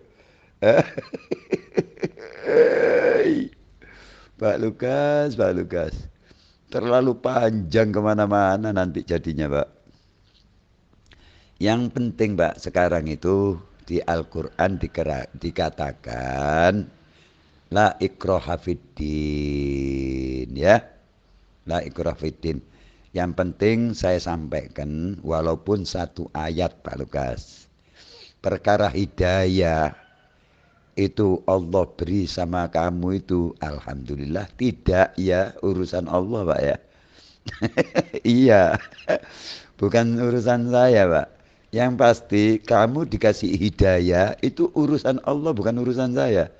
Speaker 2: Pak Lukas, Pak Lukas. Terlalu panjang kemana-mana nanti jadinya, Pak. Yang penting, Pak, sekarang itu di Al-Quran dikatakan la ikraha fiddin, ya. La ikraha fiddin. Yang penting saya sampaikan walaupun satu ayat, Pak Lukas. Perkara hidayah itu Allah beri sama kamu itu alhamdulillah, tidak ya urusan Allah Pak ya. Iya, bukan urusan saya Pak. Yang pasti kamu dikasih hidayah itu urusan Allah, bukan urusan saya.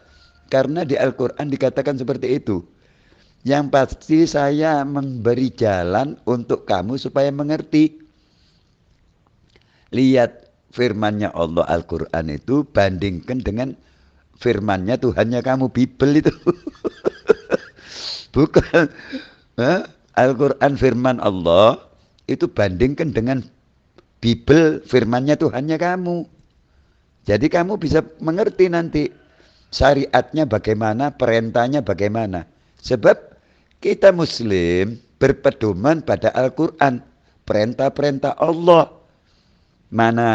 Speaker 2: Karena di Al-Quran dikatakan seperti itu. Yang pasti saya memberi jalan untuk kamu supaya mengerti. Lihat firmannya Allah Al-Quran itu bandingkan dengan firmannya Tuhannya kamu Bible itu. Bukan. Al-Quran firman Allah itu bandingkan dengan Bible firmannya Tuhannya kamu. Jadi kamu bisa mengerti nanti syariatnya bagaimana, perintahnya bagaimana. Sebab kita muslim berpedoman pada Al-Quran, perintah-perintah Allah. Mana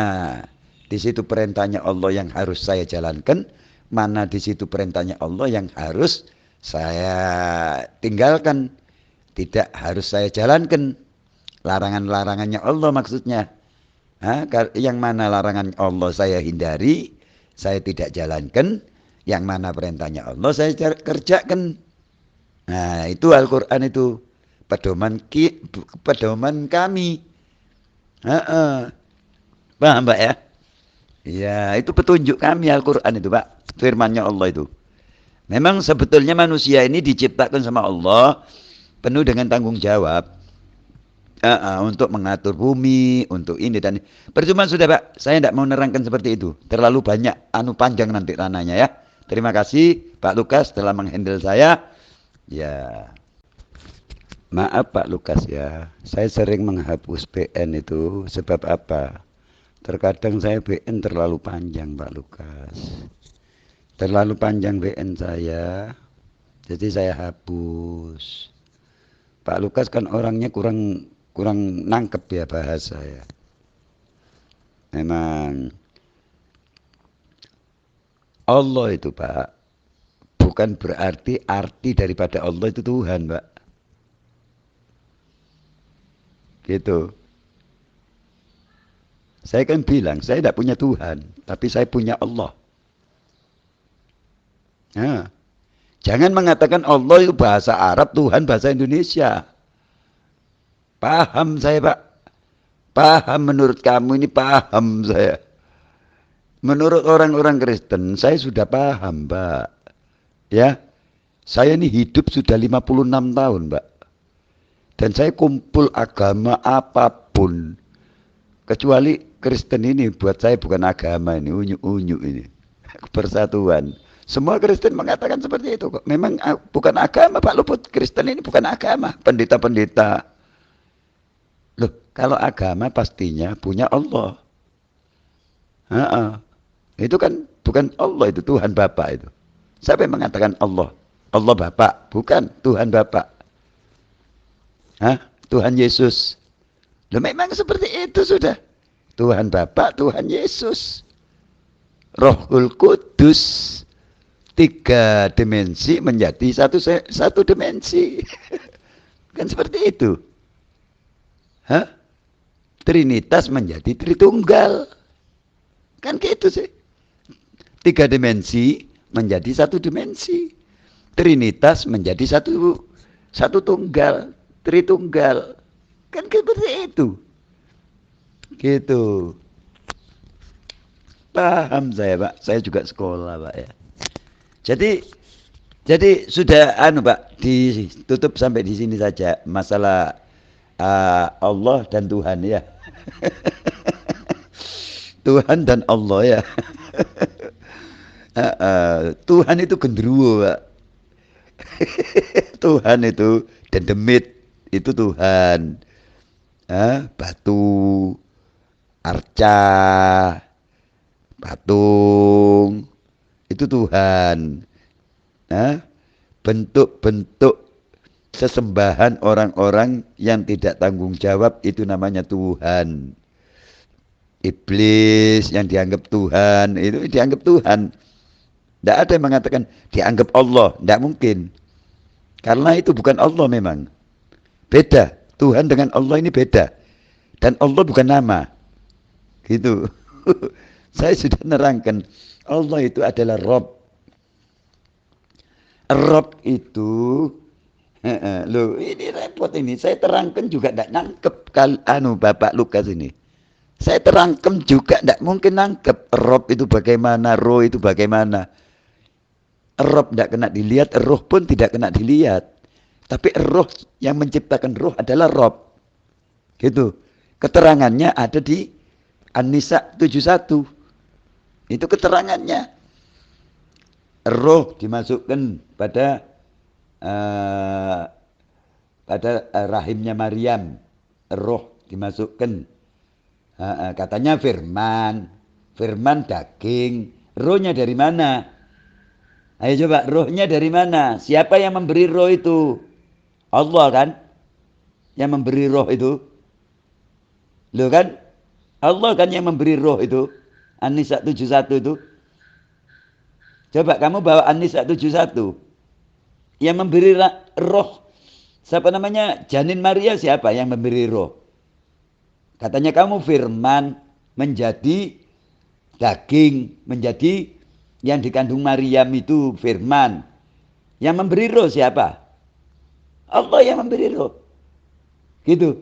Speaker 2: di situ perintahnya Allah yang harus saya jalankan, mana di situ perintahnya Allah yang harus saya tinggalkan, tidak harus saya jalankan. Larangan-larangannya Allah maksudnya. Yang mana larangan Allah saya hindari, saya tidak jalankan. Yang mana perintahnya Allah saya kerjakan. Nah itu Al-Quran itu pedoman kami. Paham Pak ya? Ya itu petunjuk kami Al-Quran itu Pak. Firmannya Allah itu. Memang sebetulnya manusia ini diciptakan sama Allah penuh dengan tanggung jawab. Untuk mengatur bumi, untuk ini dan percuma sudah Pak, saya tidak mau nerangkan seperti itu. Terlalu banyak, panjang nanti rananya ya. Terima kasih Pak Lukas telah menghandle saya. Ya, maaf Pak Lukas ya, saya sering menghapus PN itu sebab apa? Terkadang saya PN terlalu panjang Pak Lukas. Terlalu panjang PN saya, jadi saya hapus. Pak Lukas kan orangnya kurang nangkep ya bahasa ya. Memang Allah itu Pak bukan berarti arti daripada Allah itu Tuhan Pak. Gitu. Saya kan bilang, saya tidak punya Tuhan, tapi saya punya Allah. Nah, jangan mengatakan Allah itu bahasa Arab, Tuhan bahasa Indonesia. Paham saya, Pak. Paham menurut kamu ini paham saya. Menurut orang-orang Kristen, saya sudah paham, Pak. Ya, saya ini hidup sudah 56 tahun, Pak. Dan saya kumpul agama apapun. Kecuali Kristen ini buat saya bukan agama ini, unyu-unyu ini. Persatuan. Semua Kristen mengatakan seperti itu kok. Memang bukan agama Pak Luput. Kristen ini bukan agama. Pendeta-pendeta. Loh, kalau agama pastinya punya Allah. Ha-ha. Itu kan bukan Allah itu, Tuhan Bapa itu. Siapa yang mengatakan Allah? Allah Bapa, bukan Tuhan Bapa. Hah? Tuhan Yesus. Loh, memang seperti itu sudah. Tuhan Bapa, Tuhan Yesus. Rohul Kudus. 3 dimensi menjadi satu dimensi. Kan seperti itu. Hah? Trinitas menjadi Tritunggal. Kan gitu sih. 3 dimensi menjadi 1 dimensi. Trinitas menjadi satu tunggal. Tritunggal. Kan seperti itu. Gitu. Paham saya, Pak. Saya juga sekolah, Pak ya. Jadi sudah Pak, ditutup sampai di sini saja masalah Allah dan Tuhan ya. Tuhan dan Allah ya. Tuhan itu genderuwo, Pak. Tuhan itu dendemit itu Tuhan. Batu, arca, patung itu Tuhan. Bentuk-bentuk sesembahan orang-orang yang tidak tanggung jawab itu namanya Tuhan. Iblis yang dianggap Tuhan itu dianggap Tuhan. Tidak ada yang mengatakan dianggap Allah, tidak mungkin. Karena itu bukan Allah memang. Beda. Tuhan dengan Allah ini beda. Dan Allah bukan nama. Gitu. Saya sudah nerangkan. Allah itu adalah Rob. Rob itu loh, ini repot ini. Saya terangkan juga tidak nangkep Bapak Lukas ini. Saya terangkan juga tidak mungkin nangkep. Rob itu bagaimana, roh itu bagaimana. Rob tidak kena dilihat, roh pun tidak kena dilihat. Tapi roh yang menciptakan roh adalah Rob. Gitu. Keterangannya ada di An-Nisa 71. Itu keterangannya. Roh dimasukkan pada rahimnya Maryam. Roh dimasukkan. Katanya firman. Firman daging. Rohnya dari mana? Ayo coba, rohnya dari mana? Siapa yang memberi roh itu? Allah kan? Yang memberi roh itu. Loh kan? Allah kan yang memberi roh itu. An-Nisa 71 itu. Coba kamu bawa An-Nisa 71. Yang memberi roh. Siapa namanya? Janin Maria siapa yang memberi roh? Katanya kamu firman menjadi daging. Menjadi yang dikandung Maryam itu firman. Yang memberi roh siapa? Allah yang memberi roh. Gitu.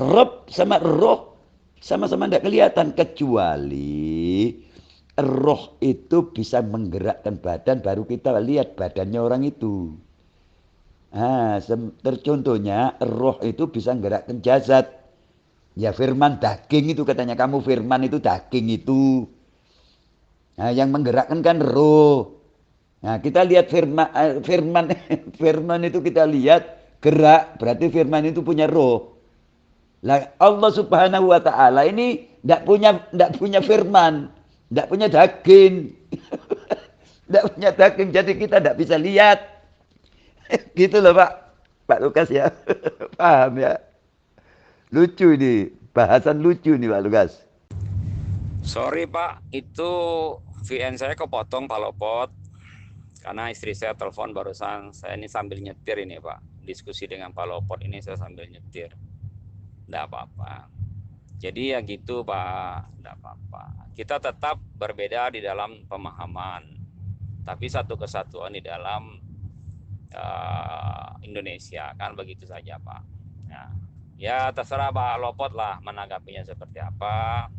Speaker 2: Rob sama roh sama-sama tidak kelihatan. Kecuali roh itu bisa menggerakkan badan. Baru kita lihat badannya orang itu. Tercontohnya roh itu bisa menggerakkan jasad. Ya firman daging itu katanya. Kamu firman itu daging itu. Nah, yang menggerakkan kan roh. Nah, kita lihat firman itu kita lihat gerak, berarti firman itu punya roh. Lah Allah Subhanahu wa taala ini enggak punya firman, enggak punya daging. Enggak punya daging jadi kita enggak bisa lihat. Gitu loh, Pak. Pak Lukas ya. Paham ya? Lucu ini, bahasan lucu nih Pak Lukas.
Speaker 1: Sorry Pak, itu VN saya kepotong Pak Lopot. Karena istri saya telepon barusan. Saya ini sambil nyetir ini Pak. Diskusi dengan Pak Lopot ini saya sambil nyetir. Tidak apa-apa. Jadi ya gitu Pak, tidak apa-apa. Kita tetap berbeda di dalam pemahaman, tapi satu kesatuan di dalam Indonesia, kan begitu saja Pak. Ya terserah Pak Lopot lah menanggapinya seperti apa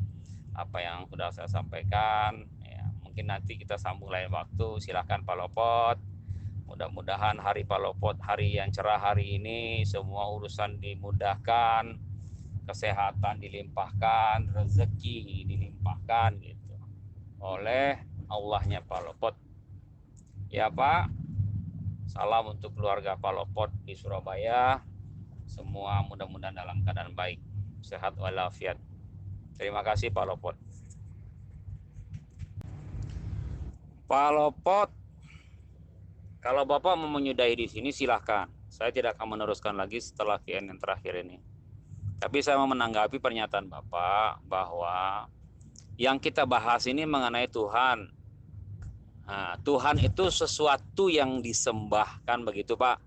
Speaker 1: yang sudah saya sampaikan. Ya, mungkin nanti kita sambung lain waktu. Silahkan Pak Lopot. Mudah-mudahan hari Pak Lopot, hari yang cerah hari ini, semua urusan dimudahkan, kesehatan dilimpahkan, rezeki dilimpahkan gitu oleh Allahnya Pak Lopot. Ya Pak, salam untuk keluarga Pak Lopot di Surabaya. Semua mudah-mudahan dalam keadaan baik, sehat walafiat. Terima kasih Pak Lopot. Pak Lopot, kalau Bapak mau menyudahi di sini silahkan. Saya tidak akan meneruskan lagi setelah QN yang terakhir ini. Tapi saya mau menanggapi pernyataan Bapak bahwa yang kita bahas ini mengenai Tuhan. Nah, Tuhan itu sesuatu yang disembahkan, begitu Pak.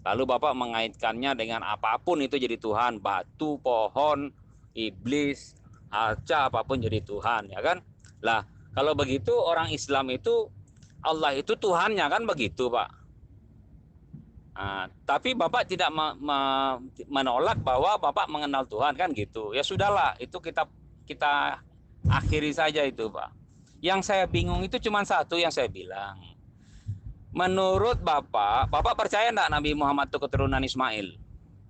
Speaker 1: Lalu Bapak mengaitkannya dengan apapun itu jadi Tuhan. Batu, pohon, iblis, arca, apapun jadi Tuhan, ya kan? Lah, kalau begitu orang Islam itu Allah itu Tuhannya, kan begitu Pak. Nah, tapi Bapak tidak menolak bahwa Bapak mengenal Tuhan, kan gitu. Ya sudahlah, itu kita akhiri saja itu Pak. Yang saya bingung itu cuma satu yang saya bilang. Menurut Bapak percaya enggak Nabi Muhammad itu keturunan Ismail?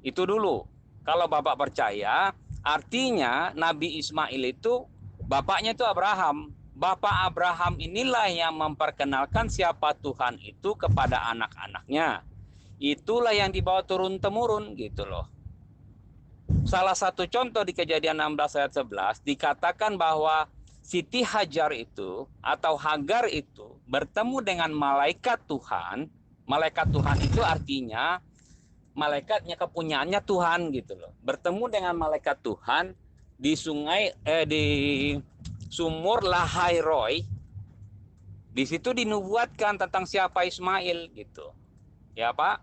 Speaker 1: Itu dulu. Kalau Bapak percaya, artinya Nabi Ismail itu bapaknya itu Abraham. Bapak Abraham inilah yang memperkenalkan siapa Tuhan itu kepada anak-anaknya. Itulah yang dibawa turun-temurun gitu loh. Salah satu contoh di Kejadian 16 ayat 11 dikatakan bahwa Siti Hajar itu atau Hagar itu bertemu dengan malaikat Tuhan. Malaikat Tuhan itu artinya malaikatnya, kepunyaannya Tuhan gitu loh. Bertemu dengan malaikat Tuhan di di sumur Lahai Roy. Di situ dinubuatkan tentang siapa Ismail gitu. Ya Pak.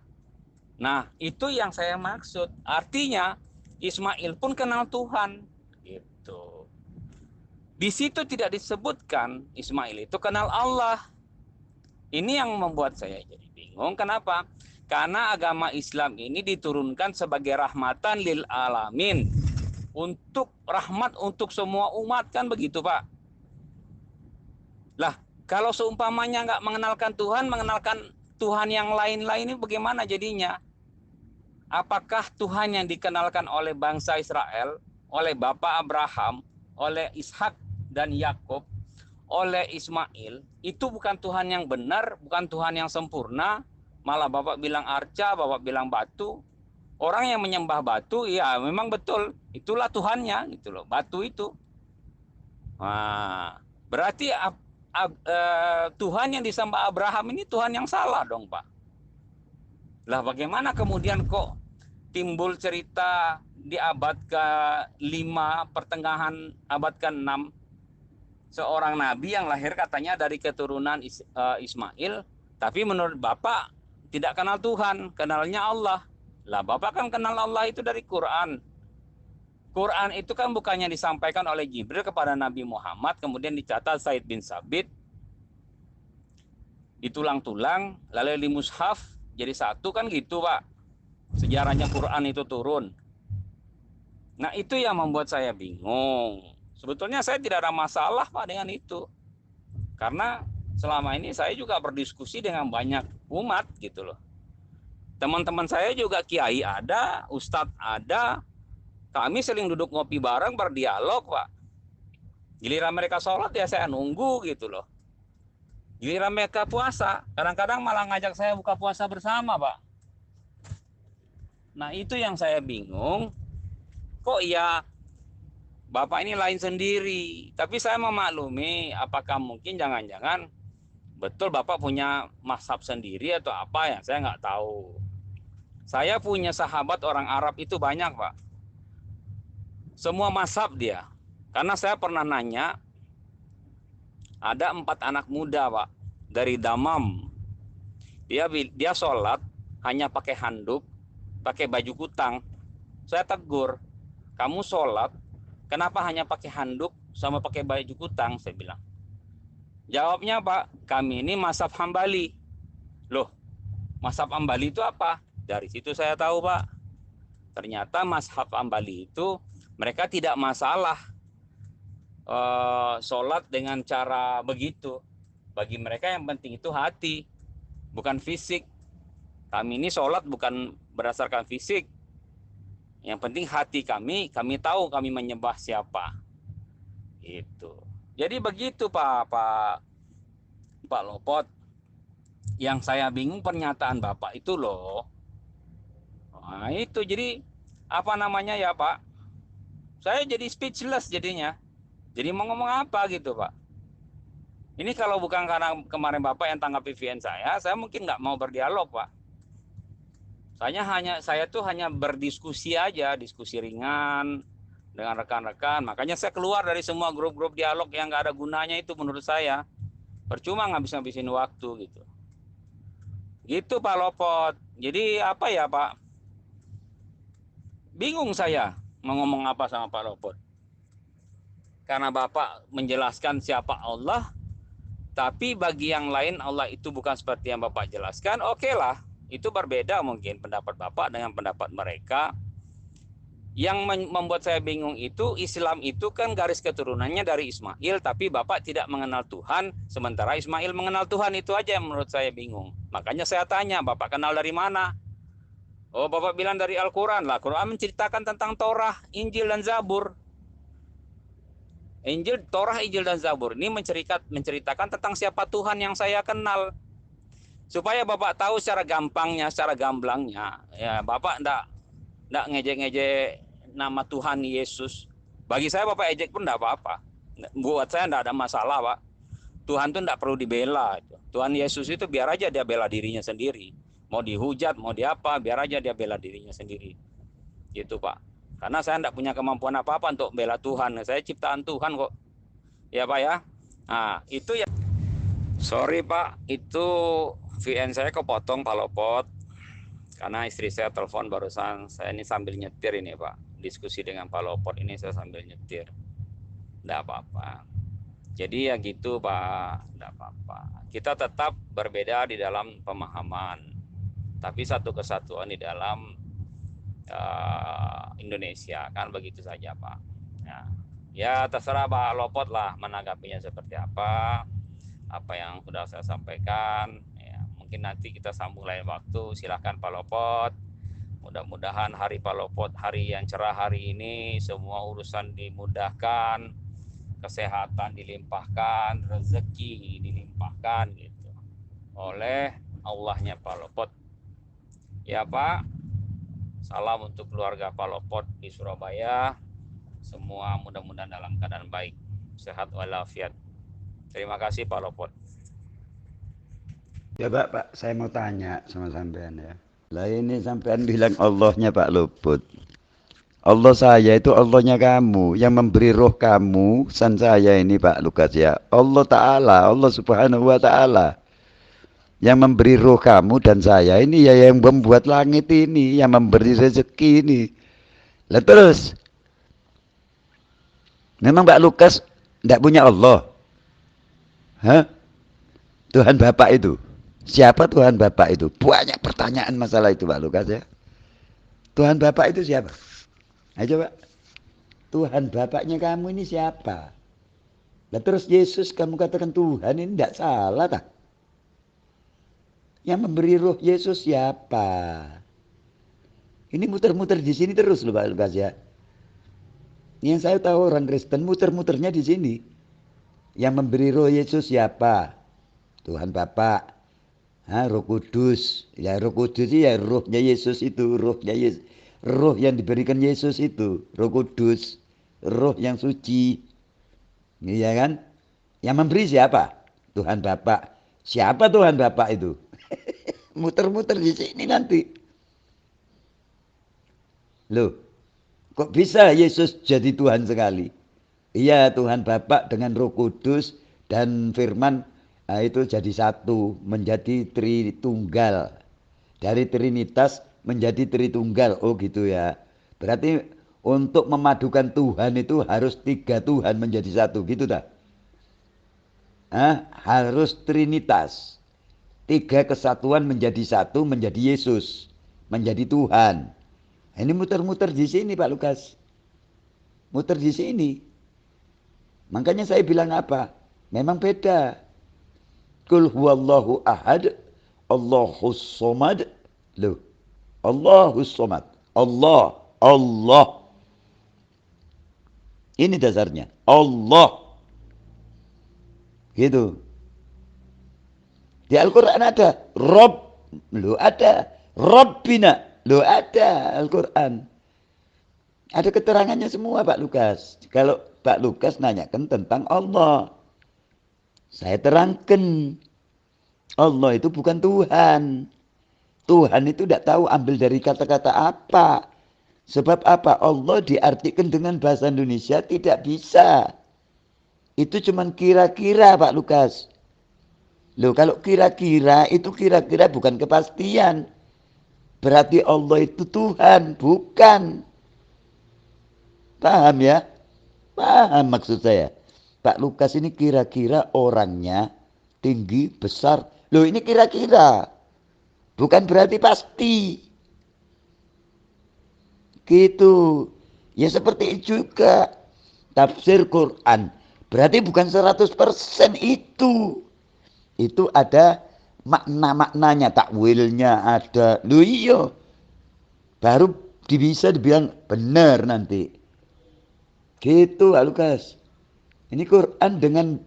Speaker 1: Nah, itu yang saya maksud. Artinya Ismail pun kenal Tuhan gitu. Di situ tidak disebutkan Ismail itu kenal Allah. Ini yang membuat saya jadi bingung. Kenapa? Karena agama Islam ini diturunkan sebagai rahmatan lil alamin. Untuk rahmat untuk semua umat, kan begitu Pak. Lah, kalau seumpamanya nggak mengenalkan Tuhan, mengenalkan Tuhan yang lain-lain ini bagaimana jadinya? Apakah Tuhan yang dikenalkan oleh bangsa Israel, oleh Bapak Abraham, oleh Ishak dan Yakub, oleh Ismail, itu bukan Tuhan yang benar, bukan Tuhan yang sempurna? Malah Bapak bilang arca, Bapak bilang batu. Orang yang menyembah batu, ya memang betul, itulah Tuhannya gitu loh, batu itu. Nah, berarti Tuhan yang disembah Abraham ini Tuhan yang salah dong Pak. Lah bagaimana kemudian kok timbul cerita di abad ke-5, pertengahan abad ke-6, seorang nabi yang lahir katanya dari keturunan Ismail, tapi menurut Bapak tidak kenal Tuhan, kenalnya Allah. Lah Bapak kan kenal Allah itu dari Quran. Quran itu kan bukannya disampaikan oleh Jibril kepada Nabi Muhammad, kemudian dicatat Said bin Sabit, ditulang-tulang, lalu di mushaf jadi satu, kan gitu Pak. Sejarahnya Quran itu turun. Nah itu yang membuat saya bingung. Sebetulnya saya tidak ada masalah Pak dengan itu. Karena selama ini saya juga berdiskusi dengan banyak umat gitu loh. Teman-teman saya juga kiai ada, ustadz ada. Kami sering duduk ngopi bareng, berdialog Pak. Giliran mereka sholat ya saya nunggu gitu loh. Giliran mereka puasa, kadang-kadang malah ngajak saya buka puasa bersama Pak. Nah itu yang saya bingung. Kok ya Bapak ini lain sendiri. Tapi saya memaklumi, apakah mungkin jangan-jangan betul Bapak punya mazhab sendiri atau apa ya, saya nggak tahu. Saya punya sahabat orang Arab itu banyak Pak. Semua mazhab dia. Karena saya pernah nanya, ada 4 anak muda Pak dari Damam. Dia sholat hanya pakai handuk, pakai baju kutang. Saya tegur, kamu sholat, kenapa hanya pakai handuk sama pakai baju kutang? Saya bilang. Jawabnya, Pak, kami ini mazhab Hambali. Loh, mazhab Hambali itu apa? Dari situ saya tahu, Pak. Ternyata mazhab Hambali itu mereka tidak masalah sholat dengan cara begitu. Bagi mereka yang penting itu hati, bukan fisik. Kami ini sholat bukan berdasarkan fisik. Yang penting hati kami tahu kami menyembah siapa. Itu. Jadi begitu Pak Lopot. Yang saya bingung pernyataan Bapak itu loh. Nah, itu jadi apa namanya ya, Pak? Saya jadi speechless jadinya. Jadi mau ngomong apa gitu, Pak? Ini kalau bukan karena kemarin Bapak yang tanggapi VN saya mungkin nggak mau berdialog, Pak. Saya tuh hanya berdiskusi aja, diskusi ringan dengan rekan-rekan. Makanya saya keluar dari semua grup-grup dialog yang nggak ada gunanya itu menurut saya. Percuma ngabis-ngabisin waktu gitu. Gitu Pak Lopot. Jadi apa ya Pak? Bingung saya mau ngomong apa sama Pak Lopot. Karena Bapak menjelaskan siapa Allah, tapi bagi yang lain Allah itu bukan seperti yang Bapak jelaskan. Oke lah. Itu berbeda mungkin pendapat Bapak dengan pendapat mereka. Yang membuat saya bingung itu Islam itu kan garis keturunannya dari Ismail, tapi Bapak tidak mengenal Tuhan, sementara Ismail mengenal Tuhan. Itu aja yang menurut saya bingung. Makanya saya tanya, Bapak kenal dari mana? Oh, Bapak bilang dari Al-Quran lah. Al-Quran menceritakan tentang Torah, Injil, dan Zabur. Torah, Injil, dan Zabur ini menceritakan tentang siapa Tuhan yang saya kenal. Supaya Bapak tahu secara gampangnya, secara gamblangnya, ya Bapak enggak ngejek-ngejek nama Tuhan Yesus. Bagi saya Bapak ejek pun enggak apa-apa. Buat saya enggak ada masalah, Pak. Tuhan itu enggak perlu dibela. Tuhan Yesus itu biar aja dia bela dirinya sendiri. Mau dihujat, mau diapa, biar aja dia bela dirinya sendiri. Gitu, Pak. Karena saya enggak punya kemampuan apa-apa untuk bela Tuhan. Saya ciptaan Tuhan kok. Ya, Pak ya. Nah, itu ya. Sorry, Pak. Itu VN saya kepotong Pak Lopot. Karena istri saya telepon barusan. Saya ini sambil nyetir ini Pak. Diskusi dengan Pak Lopot ini saya sambil nyetir. Tidak apa-apa. Jadi ya gitu Pak. Tidak apa-apa. Kita tetap berbeda di dalam pemahaman. Tapi satu kesatuan di dalam Indonesia. Kan begitu saja Pak. Ya terserah Pak Lopot lah menanggapinya seperti apa. Apa yang sudah saya sampaikan. Mungkin nanti kita sambung lain waktu. Silakan Pak Lopot. Mudah-mudahan hari Pak Lopot hari yang cerah hari ini, semua urusan dimudahkan, kesehatan dilimpahkan, rezeki dilimpahkan gitu oleh Allahnya Pak Lopot. Ya Pak, salam untuk keluarga Pak Lopot di Surabaya. Semua mudah-mudahan dalam keadaan baik, sehat walafiat. Terima kasih Pak Lopot.
Speaker 2: Ya Pak, saya mau tanya sama sampean ya. Lah ini sampean bilang Allahnya Pak Lopot. Allah saya itu Allahnya kamu, yang memberi roh kamu, san saya ini Pak Lukas ya. Allah Ta'ala, Allah Subhanahu wa Ta'ala. Yang memberi roh kamu dan saya ini ya yang membuat langit ini, yang memberi rezeki ini. Lah terus, memang Pak Lukas tidak punya Allah? Hah? Tuhan Bapak itu. Siapa Tuhan Bapak itu? Banyak pertanyaan masalah itu Pak Lukas ya. Tuhan Bapak itu siapa? Ayo Pak. Tuhan Bapaknya kamu ini siapa? Nah terus Yesus kamu katakan Tuhan ini tidak salah tak? Yang memberi roh Yesus siapa? Ini muter-muter di sini terus loh Pak Lukas ya. Yang saya tahu orang Kristen muter-muternya di sini. Yang memberi roh Yesus siapa? Tuhan Bapa. Roh Kudus. Ya Roh Kudus ya rohnya Yesus itu, rohnya Yesus. Roh yang diberikan Yesus itu, Roh Kudus, roh yang suci. Iya kan? Yang memberi siapa? Tuhan Bapa. Siapa Tuhan Bapa itu? Muter-muter di sini nanti. Loh, kok bisa Yesus jadi Tuhan sekali? Iya, Tuhan Bapa dengan Roh Kudus dan Firman itu jadi satu, menjadi Tritunggal. Dari Trinitas menjadi Tritunggal. Oh gitu ya. Berarti Untuk memadukan Tuhan itu harus 3 Tuhan menjadi satu, gitu tak? Harus Trinitas. 3 kesatuan menjadi satu, menjadi Yesus, menjadi Tuhan. Ini muter-muter di sini Pak Lukas. Muter di sini. Makanya saya bilang apa? Memang beda. Kul huwallahu ahad, Allahus somad. Loh, Allahus somad. Allah. Ini dasarnya. Allah. Gitu. Di Al-Quran ada. Rob. Loh ada. Rabbina. Loh ada Al-Quran. Ada keterangannya semua Pak Lukas. Kalau Pak Lukas nanyakan tentang Allah, saya terangkan. Allah itu bukan Tuhan. Tuhan itu tidak tahu ambil dari kata-kata apa. Sebab apa? Allah diartikan dengan bahasa Indonesia tidak bisa. Itu cuman kira-kira Pak Lukas. Loh kalau kira-kira itu kira-kira bukan kepastian. Berarti Allah itu Tuhan, bukan. Paham ya? Paham maksud saya. Pak Lukas ini kira-kira orangnya tinggi, besar. Loh ini kira-kira. Bukan berarti pasti. Gitu. Ya seperti itu juga. Tafsir Quran. Berarti bukan 100% itu. Itu ada makna-maknanya. Takwilnya ada. Loh iya. Baru bisa dibilang benar nanti. Gitu Pak Lukas. Ini Quran dengan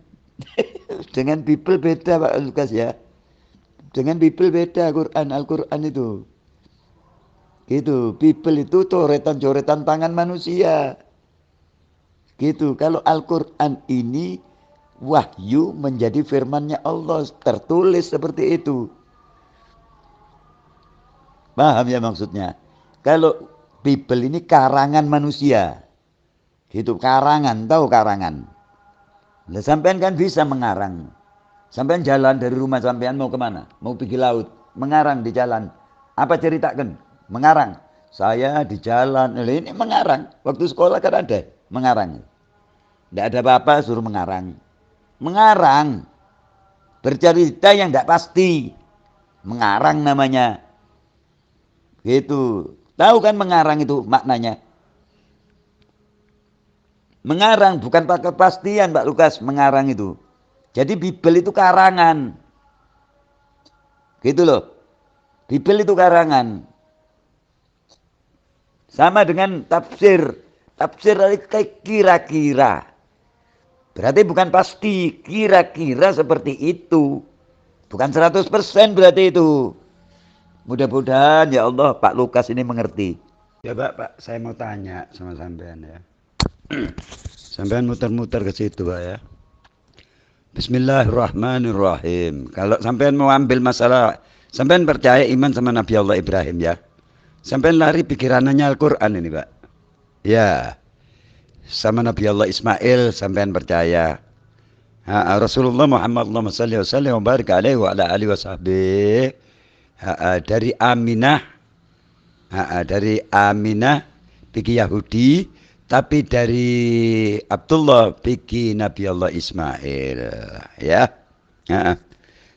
Speaker 2: dengan Bible beda Pak Lukas ya. Dengan Bible beda Quran, Al-Quran itu. Gitu, Bible itu coretan-coretan tangan manusia. Gitu, kalau Al-Quran ini wahyu menjadi firmannya Allah, tertulis seperti itu. Paham ya maksudnya? Kalau Bible ini karangan manusia. Gitu, karangan, tahu karangan. Nah, sampean kan bisa mengarang. Sampean jalan dari rumah sampean mau kemana? Mau pergi laut, mengarang di jalan. Apa ceritakan? Mengarang. Saya di jalan, ini mengarang. Waktu sekolah kan ada mengarang. Tidak ada apa-apa suruh mengarang. Mengarang. Bercerita yang tidak pasti. Mengarang namanya. Gitu. Tahu kan mengarang itu maknanya? Mengarang bukan pakai kepastian Pak Lukas, mengarang itu. Jadi Bible itu karangan. Gitu loh. Bible itu karangan. Sama dengan tafsir. Tafsir kayak kira-kira. Berarti bukan pasti. Kira-kira seperti itu. Bukan 100% berarti itu. Mudah-mudahan ya Allah Pak Lukas ini mengerti. Ya Pak, saya mau tanya sama sampean ya. Sampean muter-muter ke situ Pak ya. Bismillahirrahmanirrahim. Kalau sampean mau ambil masalah, sampean percaya iman sama Nabi Allah Ibrahim ya. Sampean lari pikirannya Al-Quran ini Pak. Ya. Sama Nabi Allah Ismail sampean percaya. Rasulullah Muhammad Allahumma salli wa sallim wa barik alaihi wa ala alihi wa sahbihi. Dari Aminah pergi Yahudi, tapi dari Abdullah pergi Nabi Allah Ismail. Ya.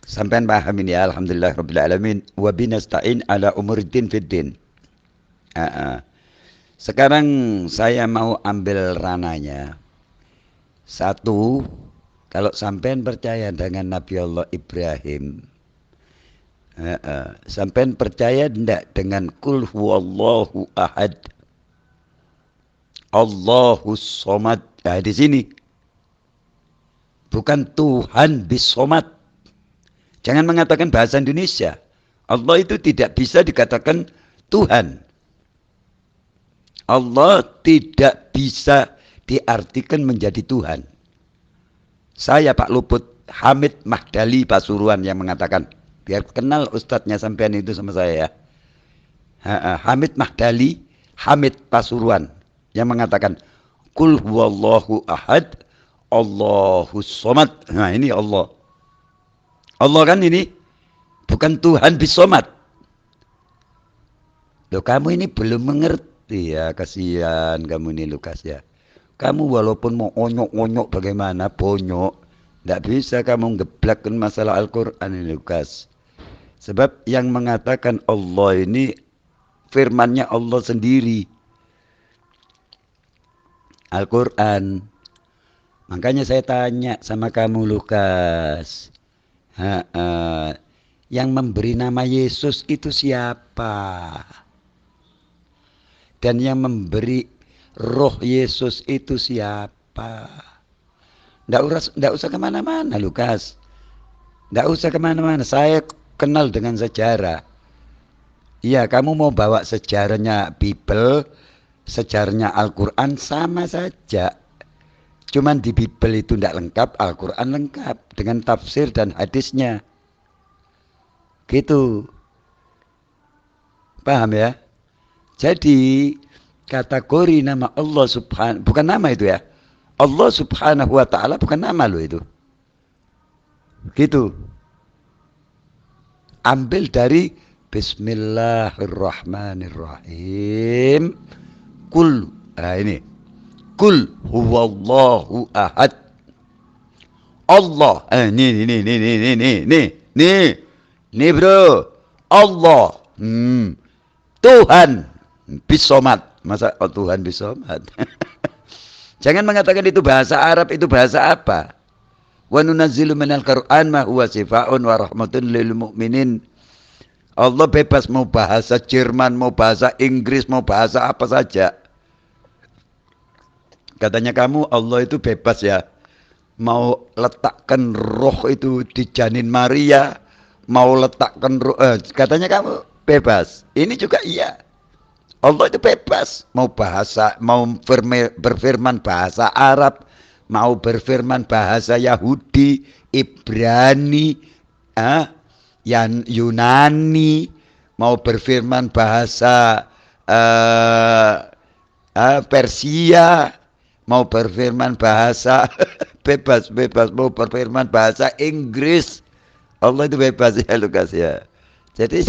Speaker 2: Sampean paham ini ya, alhamdulillah rabbil alamin wa binasta'in ala umuriddin fiddin. Sekarang saya mau ambil rananya. Satu, kalau sampean percaya dengan Nabi Allah Ibrahim, sampean percaya tidak dengan kul huwallahu ahad, Allahus somad. Nah, di sini bukan Tuhan bisomat. Jangan mengatakan bahasa Indonesia. Allah itu tidak bisa dikatakan Tuhan. Allah tidak bisa diartikan menjadi Tuhan. Saya Pak Luput Hamid Mahdali Pasuruan yang mengatakan, biar kenal ustadznya sampean itu sama saya ya. Hamid Mahdali, Hamid Pasuruan yang mengatakan, Kul huwallahu ahad, Allahus somad. Nah ini Allah. Allah kan ini bukan Tuhan bisomat. Loh kamu ini belum mengerti. Iya, kasihan kamu nih Lukas ya. Kamu walaupun mau onyok-onyok bagaimana, bonyok, tidak bisa kamu ngeblakkan masalah Al-Quran ini Lukas. Sebab yang mengatakan Allah ini firmannya Allah sendiri. Al-Quran. Makanya saya tanya sama kamu Lukas. Yang memberi nama Yesus itu siapa? Dan yang memberi roh Yesus itu siapa? Nggak usah kemana-mana Lukas. Nggak usah kemana-mana. Saya kenal dengan sejarah. Iya, kamu mau bawa sejarahnya Bible, sejarahnya Al-Quran sama saja. Cuman di Bible itu tidak lengkap, Al-Quran lengkap dengan tafsir dan hadisnya. Gitu. Paham ya? Jadi kategori nama Allah subhanahu, bukan nama itu ya. Allah subhanahu wa ta'ala bukan nama lo itu. Gitu. Ambil dari Bismillahirrahmanirrahim. Kul. Nah ini. Kul huwallahu ahad. Allah. Nih bro. Allah. Tuhan. Bisomat. Masa Tuhan bisomat? Jangan mengatakan itu bahasa Arab, itu bahasa apa? Wa nunazzilu minal Qur'an ma huwa shifaa'un wa rahmatun lil mu'minin. Allah bebas mau bahasa Jerman, mau bahasa Inggris, mau bahasa apa saja. Katanya kamu Allah itu bebas ya. Mau letakkan roh itu di janin Maria, mau letakkan roh, katanya kamu bebas. Ini juga iya. Allah itu bebas, mau bahasa, mau berfirman bahasa Arab, mau berfirman bahasa Yahudi, Ibrani, Yunani, mau berfirman bahasa Persia, mau berfirman bahasa bebas, mau berfirman bahasa Inggris. Allah itu bebas ya Lukas ya. Jadi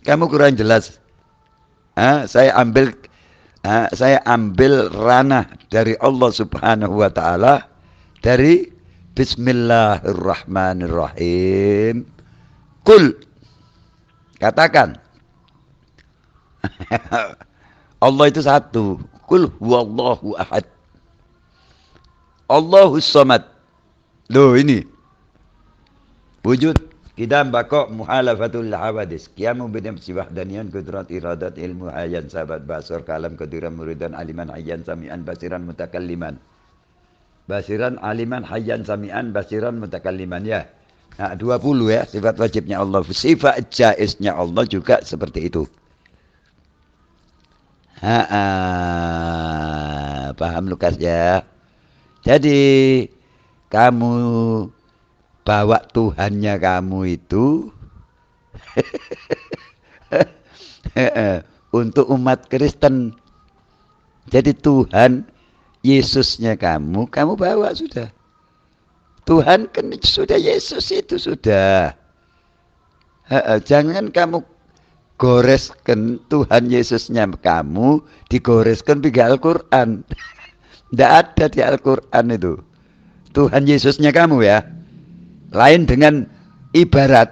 Speaker 2: kamu kurang jelas. Saya ambil ranah dari Allah Subhanahu wa taala dari Bismillahirrahmanirrahim. Kul, katakan. Allah itu satu. Kul huwallahu ahad. Allahus samad. Loh ini. Wujud Kidam bakok muhalafatul hawadis. Qiyamu binafsi wahdaniyan kudrat iradat ilmu hayan sahabat basur kalam kediran muridan aliman hayyan sami'an basiran mutakalliman. Basiran aliman hayyan sami'an basiran mutakalliman ya. Nah 20 ya sifat wajibnya Allah. Sifat jaiznya Allah juga seperti itu. Paham Lukas ya. Jadi kamu bawa Tuhannya kamu itu untuk umat Kristen. Jadi Tuhan Yesusnya kamu bawa sudah. Tuhan kan sudah Yesus itu sudah. Jangan kamu goreskan Tuhan Yesusnya kamu digoreskan di Al-Quran. Tidak ada di Al-Quran itu. Tuhan Yesusnya kamu ya. Lain dengan ibarat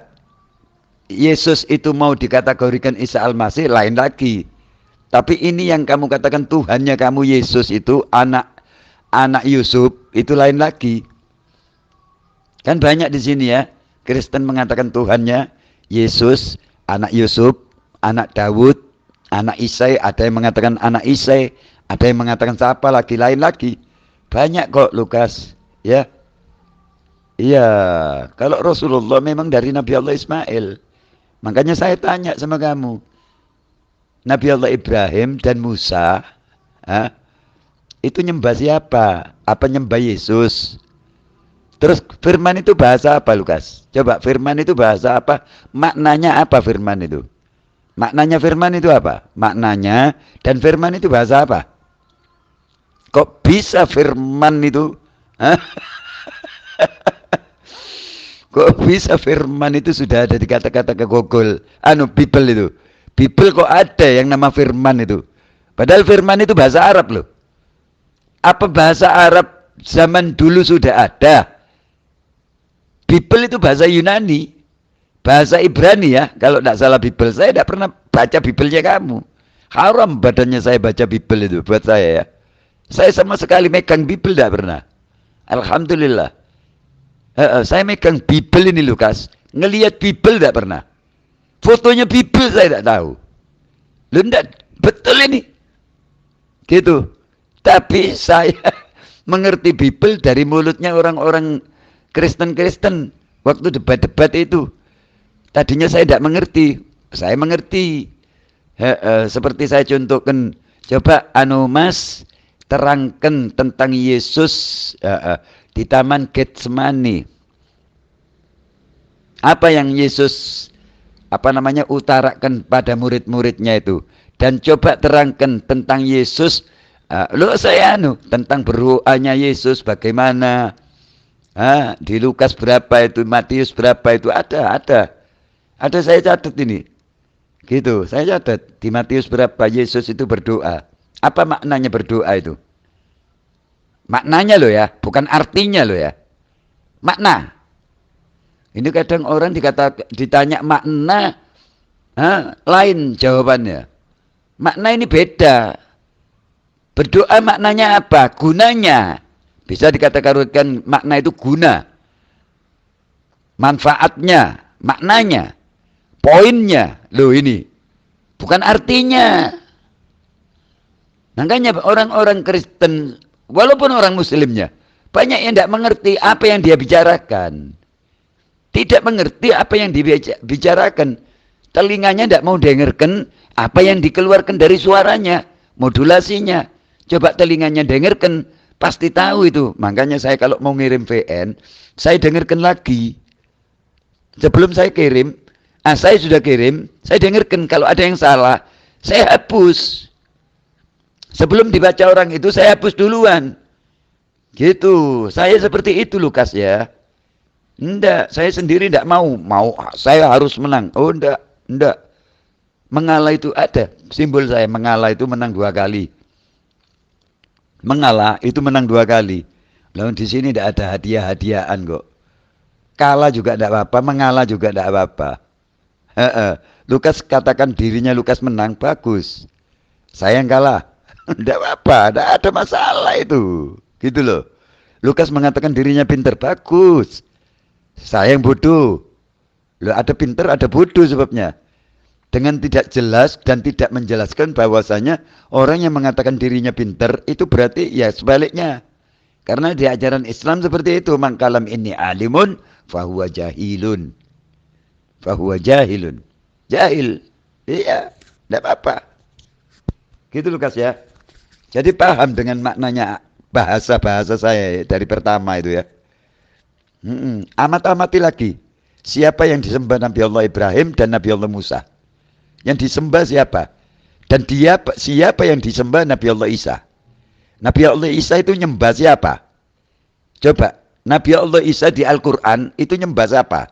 Speaker 2: Yesus itu mau dikategorikan Isa Al-Masih lain lagi. Tapi ini yang kamu katakan Tuhannya kamu Yesus itu anak Yusuf itu lain lagi. Kan banyak di sini ya Kristen mengatakan Tuhannya Yesus, anak Yusuf, anak Daud, anak Isai, ada yang mengatakan anak Isai, ada yang mengatakan siapa lagi lain lagi. Banyak kok Lukas ya. Iya, kalau Rasulullah memang dari Nabi Allah Ismail. Makanya saya tanya sama kamu. Nabi Allah Ibrahim dan Musa, itu nyembah siapa? Apa nyembah Yesus? Terus firman itu bahasa apa Lukas? Coba firman itu bahasa apa? Maknanya apa firman itu? Maknanya firman itu apa? Maknanya dan firman itu bahasa apa? Kok bisa firman itu? Kok bisa firman itu sudah ada di kata-kata ke Google, Bible itu. Bible kok ada yang nama firman itu. Padahal firman itu bahasa Arab loh. Apa bahasa Arab zaman dulu sudah ada? Bible itu bahasa Yunani. Bahasa Ibrani ya. Kalau tidak salah Bible. Saya tidak pernah baca Biblenya kamu. Haram badannya saya baca Bible itu buat saya ya. Saya sama sekali megang Bible tidak pernah. Alhamdulillah. Saya megang Bible ini Lukas. Ngelihat Bible tidak pernah. Fotonya Bible saya tidak tahu. Lu enggak, betul ini. Gitu. Tapi saya mengerti Bible dari mulutnya orang-orang Kristen-Kristen waktu debat-debat itu. Tadinya saya tidak mengerti. Saya mengerti. Seperti saya contohkan. Coba Mas terangkan tentang Yesus di Taman Getsemani. Apa yang Yesus utarakan pada murid-muridnya itu, dan coba terangkan tentang Yesus. Saya tentang berdoanya Yesus bagaimana di Lukas berapa itu, Matius berapa itu, ada saya catat ini gitu. Saya catat di Matius berapa Yesus itu berdoa. Apa maknanya berdoa itu? Maknanya loh ya, bukan artinya loh ya, makna. Ini kadang orang ditanya makna, lain jawabannya. Makna ini beda. Berdoa maknanya apa? Gunanya. Bisa dikatakan makna itu guna. Manfaatnya, maknanya, poinnya. Loh ini. Bukan artinya. Makanya orang-orang Kristen, walaupun orang Muslimnya, banyak yang tidak mengerti apa yang dia bicarakan. Tidak mengerti apa yang dibicarakan. Telinganya tidak mau dengarkan apa yang dikeluarkan dari suaranya, modulasinya. Coba telinganya dengarkan, pasti tahu itu. Makanya saya kalau mau ngirim VN, saya dengarkan lagi. Sebelum saya kirim, saya sudah kirim, saya dengarkan. Kalau ada yang salah, saya hapus. Sebelum dibaca orang itu, saya hapus duluan. Gitu. Saya seperti itu Lukas ya. Enggak, saya sendiri enggak mau saya harus menang. Oh enggak. Mengalah itu ada. Simbol saya mengalah itu menang 2 kali. Mengalah itu menang 2 kali. Lalu di sini enggak ada hadiah-hadiahan kok. Kalah juga enggak apa-apa, mengalah juga enggak apa-apa. Lukas katakan dirinya Lukas menang, bagus. Saya yang kalah. Enggak apa-apa, enggak ada masalah itu. Gitu loh. Lukas mengatakan dirinya pintar, bagus. Saya yang bodoh. Loh, ada pintar, ada bodoh sebabnya. Dengan tidak jelas dan tidak menjelaskan bahwasanya orang yang mengatakan dirinya pintar itu berarti ya sebaliknya. Karena di ajaran Islam seperti itu, mangkalam ini alimun fahuwa jahilun. Fahuwa jahilun. Jahil. Iya, tidak apa-apa. Gitu Lukas ya. Jadi paham dengan maknanya bahasa-bahasa saya dari pertama itu ya. Amat-amati lagi. Siapa yang disembah Nabi Allah Ibrahim dan Nabi Allah Musa? Yang disembah siapa? Dan siapa yang disembah Nabi Allah Isa? Nabi Allah Isa itu nyembah siapa? Coba, Nabi Allah Isa di Al-Quran itu nyembah siapa?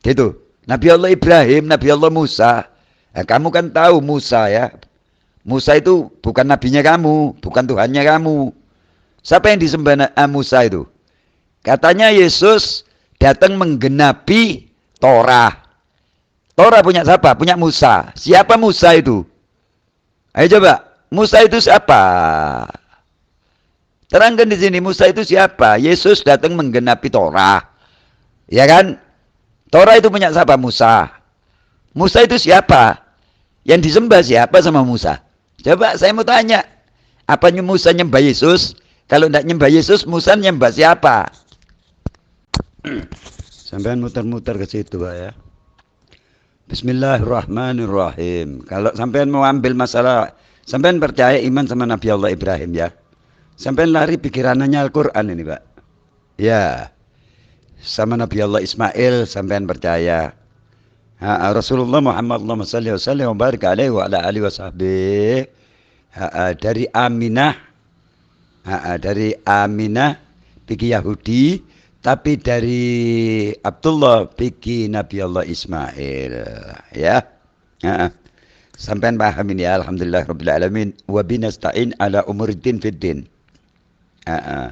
Speaker 2: Gitu. Nabi Allah Ibrahim, Nabi Allah Musa. Nah, kamu kan tahu Musa ya. Musa itu bukan nabinya kamu, bukan Tuhannya kamu. Siapa yang disembah Musa itu? Katanya Yesus datang menggenapi Torah. Torah punya siapa? Punya Musa. Siapa Musa itu? Ayo coba. Musa itu siapa? Terangkan di sini Musa itu siapa? Yesus datang menggenapi Torah. Ya kan? Torah itu punya siapa? Musa. Musa itu siapa? Yang disembah siapa sama Musa? Coba saya mau tanya. Apa Musa nyembah Yesus? Kalau tidak nyembah Yesus, Musa nyembah siapa? Sampai muter-muter ke situ Pak ya. Bismillahirrahmanirrahim. Kalau sampean mau ambil masalah, sampean percaya iman sama Nabi Allah Ibrahim ya. Sampean lari pikirannya Al-Quran ini Pak. Ya. Sama Nabi Allah Ismail sampean percaya. Rasulullah Muhammad Allahumma salli wa sallim wa barik alaihi wa ala alihi wa sahbihi. Dari Aminah pergi Yahudi, tapi dari Abdullah pergi Nabi Allah Ismail ya. Ah, sampean paham ini ya, alhamdulillah rabbil alamin. Wa binasta'in ala umuriddin fiddin. Ah, ah.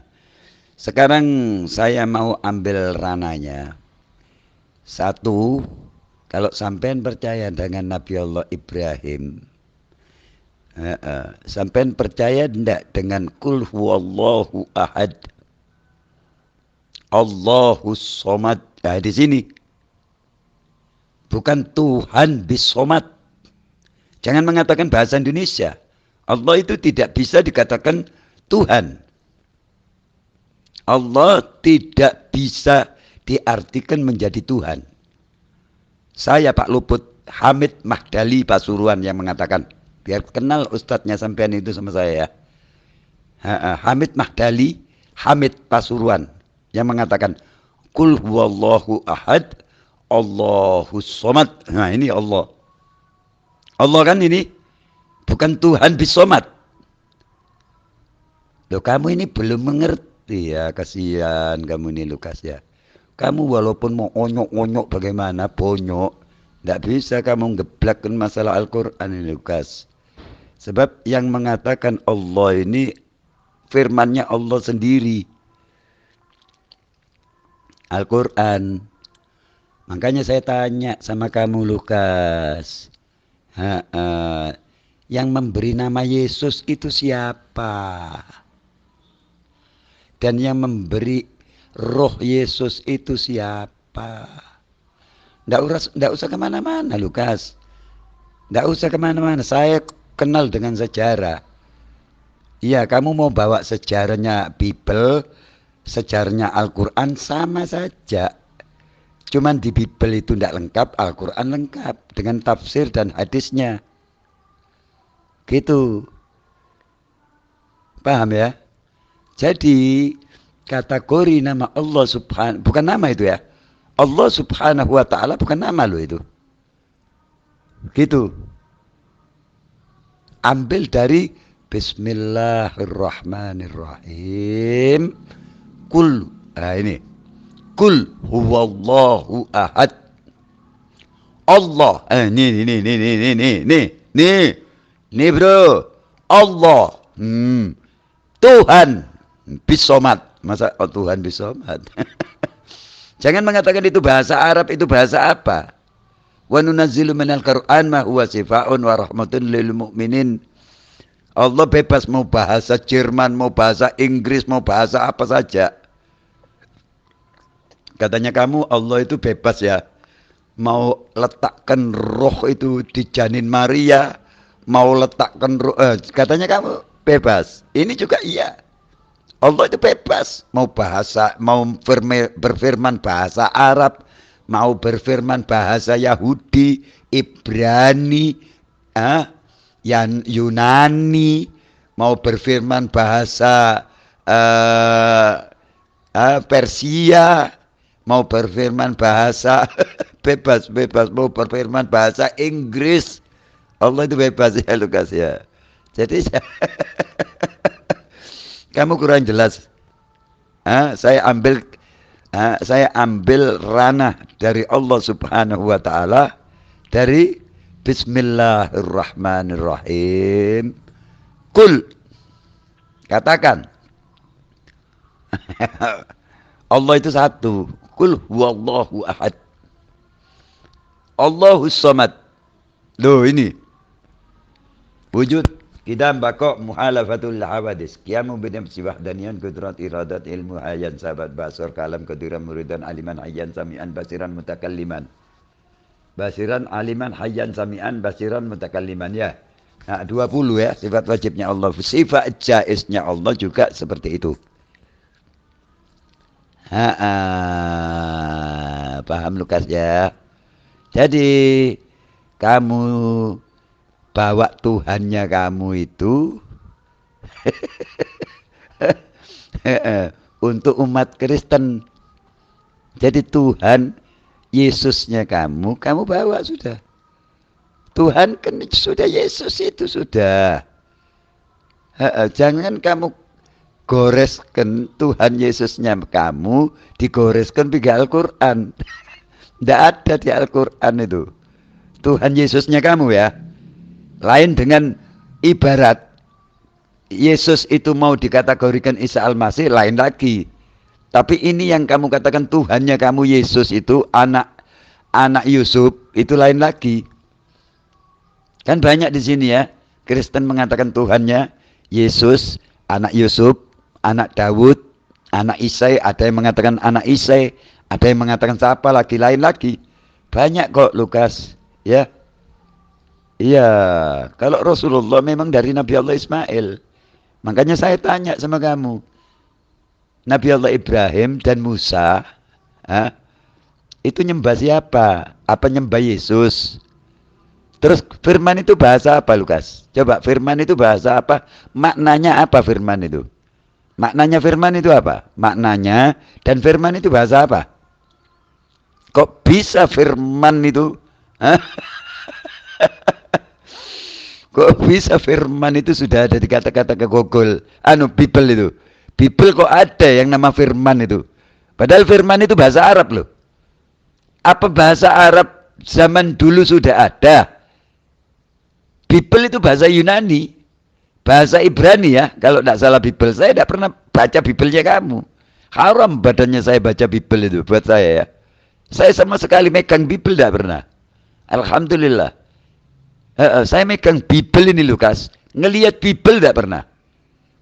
Speaker 2: Sekarang saya mau ambil rananya. Satu, kalau sampean percaya dengan Nabi Allah Ibrahim, sampean percaya tidak dengan kul huwallahu ahad, Allahus somad. Nah, di sini bukan Tuhan bis somad. Jangan mengatakan bahasa Indonesia. Allah itu tidak bisa dikatakan Tuhan. Allah tidak bisa diartikan menjadi Tuhan. Saya Pak Luput Hamid Mahdali Pasuruan yang mengatakan, biar kenal ustadznya sampean itu sama saya ya. Hamid Mahdali, Hamid Pasuruan yang mengatakan, Kul huwallahu ahad, Allahus somad. Nah ini Allah. Allah kan ini bukan Tuhan bisomat. Loh kamu ini belum mengerti ya, kasihan kamu ini Lukas ya. Kamu walaupun mau onyok-onyok bagaimana, bonyok, tidak bisa kamu ngeblakkan masalah Al-Quran ini Lukas. Sebab yang mengatakan Allah ini firmannya Allah sendiri. Al-Quran. Makanya saya tanya sama kamu Lukas. Yang memberi nama Yesus itu siapa? Dan yang memberi roh Yesus itu siapa? Nggak usah kemana-mana Lukas. Nggak usah kemana-mana. Saya kenal dengan sejarah. Iya, kamu mau bawa sejarahnya Bible, sejarahnya Al-Quran sama saja. Cuman di Bible itu tidak lengkap, Al-Quran lengkap dengan tafsir dan hadisnya. Gitu. Paham ya? Jadi kategori nama Allah subhanahu, bukan nama itu ya. Allah subhanahu wa ta'ala bukan nama lo itu. Gitu. Ambil dari Bismillahirrahmanirrahim. Kul. Nah ini. Kul huwallahu ahad. Allah. Nih bro. Allah. Tuhan bisomat. Masa Tuhan bisomat? Jangan mengatakan itu bahasa Arab, itu bahasa apa? Wa nunazzilu minal Qur'an ma huwa shifaa'un wa rahmatun lil mu'minin. Allah bebas mau bahasa Jerman, mau bahasa Inggris, mau bahasa apa saja. Katanya kamu Allah itu bebas ya. Mau letakkan roh itu di janin Maria, mau letakkan roh, katanya kamu bebas. Ini juga iya. Allah itu bebas, mau bahasa, mau berfirman bahasa Arab, mau berfirman bahasa Yahudi, Ibrani, Yunani, mau berfirman bahasa Persia, mau berfirman bahasa bebas, mau berfirman bahasa Inggris. Allah itu bebas ya Lukas ya. Jadi kamu kurang jelas. Saya ambil ranah dari Allah Subhanahu wa taala dari Bismillahirrahmanirrahim. Kul, katakan. Allah itu satu. Kul huwallahu ahad. Allahus somad. Loh ini. Wujud. Kidam bakok muhalafatul hawadis. Qiyamu binafsi wahdaniyan kudrat iradat ilmu hayan sahabat basur kalam keduran muridan aliman hayyan sami'an basiran mutakalliman. Basiran aliman hayyan sami'an basiran mutakalliman ya. Nah, 20 ya sifat wajibnya Allah. Sifat jaiznya Allah juga seperti itu. Paham Lukas ya. Jadi kamu bawa Tuhannya kamu itu untuk umat Kristen. Jadi Tuhan Yesusnya kamu bawa sudah. Tuhan kan sudah Yesus itu sudah. Jangan kamu goreskan Tuhan Yesusnya kamu digoreskan di Al-Quran. Tidak ada di Al-Quran itu. Tuhan Yesusnya kamu ya. Lain dengan ibarat Yesus itu mau dikategorikan Isa Al-Masih, lain lagi. Tapi ini yang kamu katakan Tuhannya kamu Yesus itu anak Yusuf, itu lain lagi. Kan banyak di sini ya, Kristen mengatakan Tuhannya Yesus, anak Yusuf, anak Daud, anak Isai, ada yang mengatakan anak Isai, ada yang mengatakan siapa lagi, lain lagi. Banyak kok Lukas, ya. Iya, kalau Rasulullah memang dari Nabi Allah Ismail. Makanya saya tanya sama kamu, Nabi Allah Ibrahim dan Musa, itu nyembah siapa? Apa nyembah Yesus? Terus firman itu bahasa apa Lukas? Coba firman itu bahasa apa? Maknanya apa firman itu? Maknanya firman itu apa? Maknanya dan firman itu bahasa apa? Kok bisa firman itu? Hah? Kok bisa firman itu sudah ada di kata-kata ke Google? Bible itu. Bible kok ada yang nama firman itu? Padahal firman itu bahasa Arab loh. Apa bahasa Arab zaman dulu sudah ada? Bible itu bahasa Yunani. Bahasa Ibrani ya. Kalau tidak salah Bible. Saya tidak pernah baca Biblenya kamu. Haram badannya saya baca Bible itu buat saya ya. Saya sama sekali megang Bible tidak pernah. Alhamdulillah. Saya megang Bible ini Lukas. Ngelihat Bible tidak pernah.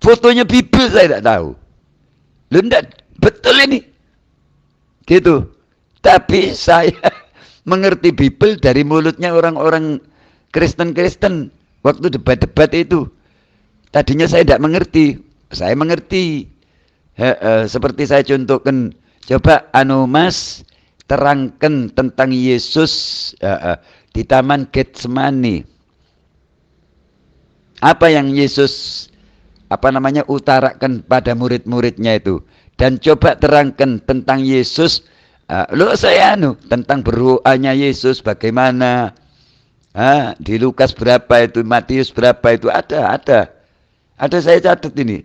Speaker 2: Fotonya Bible saya tidak tahu. Lu enggak, betul ini. Gitu. Tapi saya mengerti Bible dari mulutnya orang-orang Kristen-Kristen waktu debat-debat itu. Tadinya saya tidak mengerti. Saya mengerti. Seperti saya contohkan. Coba Mas terangkan tentang Yesus di Taman Getsemani. Apa yang Yesus utarakan pada murid-muridnya itu, dan coba terangkan tentang Yesus. Tentang berdoanya Yesus bagaimana? Di Lukas berapa itu, Matius berapa itu, ada saya catat ini.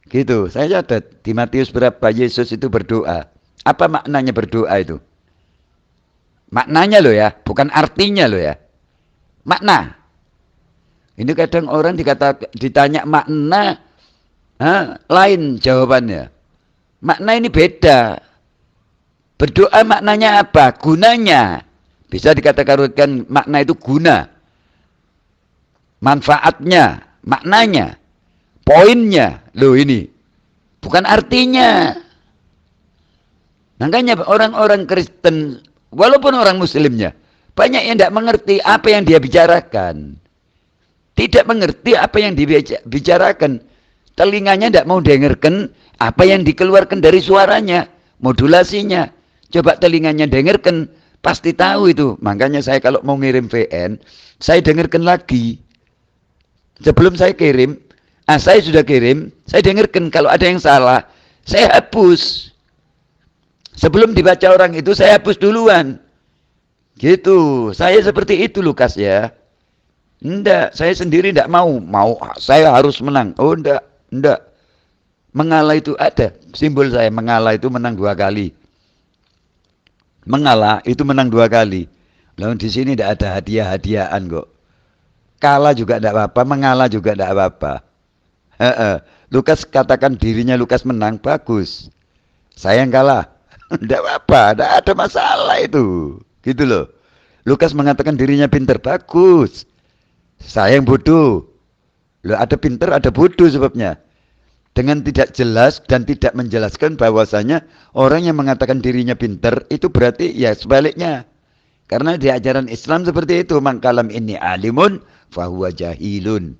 Speaker 2: Gitu, saya catat di Matius berapa Yesus itu berdoa. Apa maknanya berdoa itu? Maknanya loh ya, bukan artinya loh ya. Makna. Ini kadang orang ditanya makna, lain jawabannya. Makna ini beda. Berdoa maknanya apa? Gunanya. Bisa dikatakan makna itu guna. Manfaatnya, maknanya, poinnya. Loh ini. Bukan artinya. Makanya orang-orang Kristen, walaupun orang Muslimnya, banyak yang tidak mengerti apa yang dia bicarakan. Tidak mengerti apa yang dibicarakan. Telinganya tidak mau dengarkan apa yang dikeluarkan dari suaranya, modulasinya. Coba telinganya dengarkan, pasti tahu itu. Makanya saya kalau mau ngirim VN, saya dengarkan lagi. Sebelum saya kirim, saya sudah kirim, saya dengarkan. Kalau ada yang salah, saya hapus. Sebelum dibaca orang itu, saya hapus duluan. Gitu. Saya seperti itu Lukas ya. Enggak, saya sendiri enggak mau saya harus menang. Oh enggak. Mengalah itu ada. Simbol saya mengalah itu menang 2 kali. Mengalah itu menang 2 kali. Lalu di sini tidak ada hadiah-hadiahan kok. Kalah juga tidak apa-apa, mengalah juga tidak apa-apa. Lukas katakan dirinya Lukas menang, bagus. Saya yang kalah. Tidak apa-apa, tidak ada masalah itu. Gitu loh. Lukas mengatakan dirinya pintar, bagus. Saya yang bodoh. Loh, ada pintar, ada bodoh sebabnya. Dengan tidak jelas dan tidak menjelaskan bahwasanya orang yang mengatakan dirinya pintar itu berarti ya sebaliknya. Karena di ajaran Islam seperti itu, man kalam inni alimun fahuwa jahilun.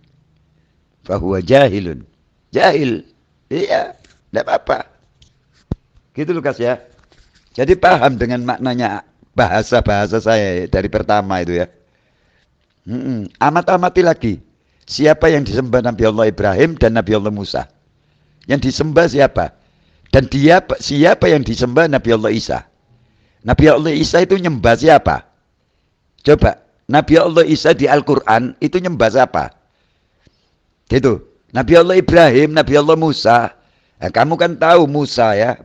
Speaker 2: Fahuwa jahilun. Jahil. Iya, tidak apa-apa. Gitu Lukas ya. Jadi paham dengan maknanya bahasa-bahasa saya dari pertama itu ya. Amat-amati lagi. Siapa yang disembah Nabi Allah Ibrahim dan Nabi Allah Musa? Yang disembah siapa? Dan siapa yang disembah Nabi Allah Isa? Nabi Allah Isa itu nyembah siapa? Coba, Nabi Allah Isa di Al-Quran itu nyembah siapa? Gitu. Nabi Allah Ibrahim, Nabi Allah Musa. Nah, kamu kan tahu Musa ya.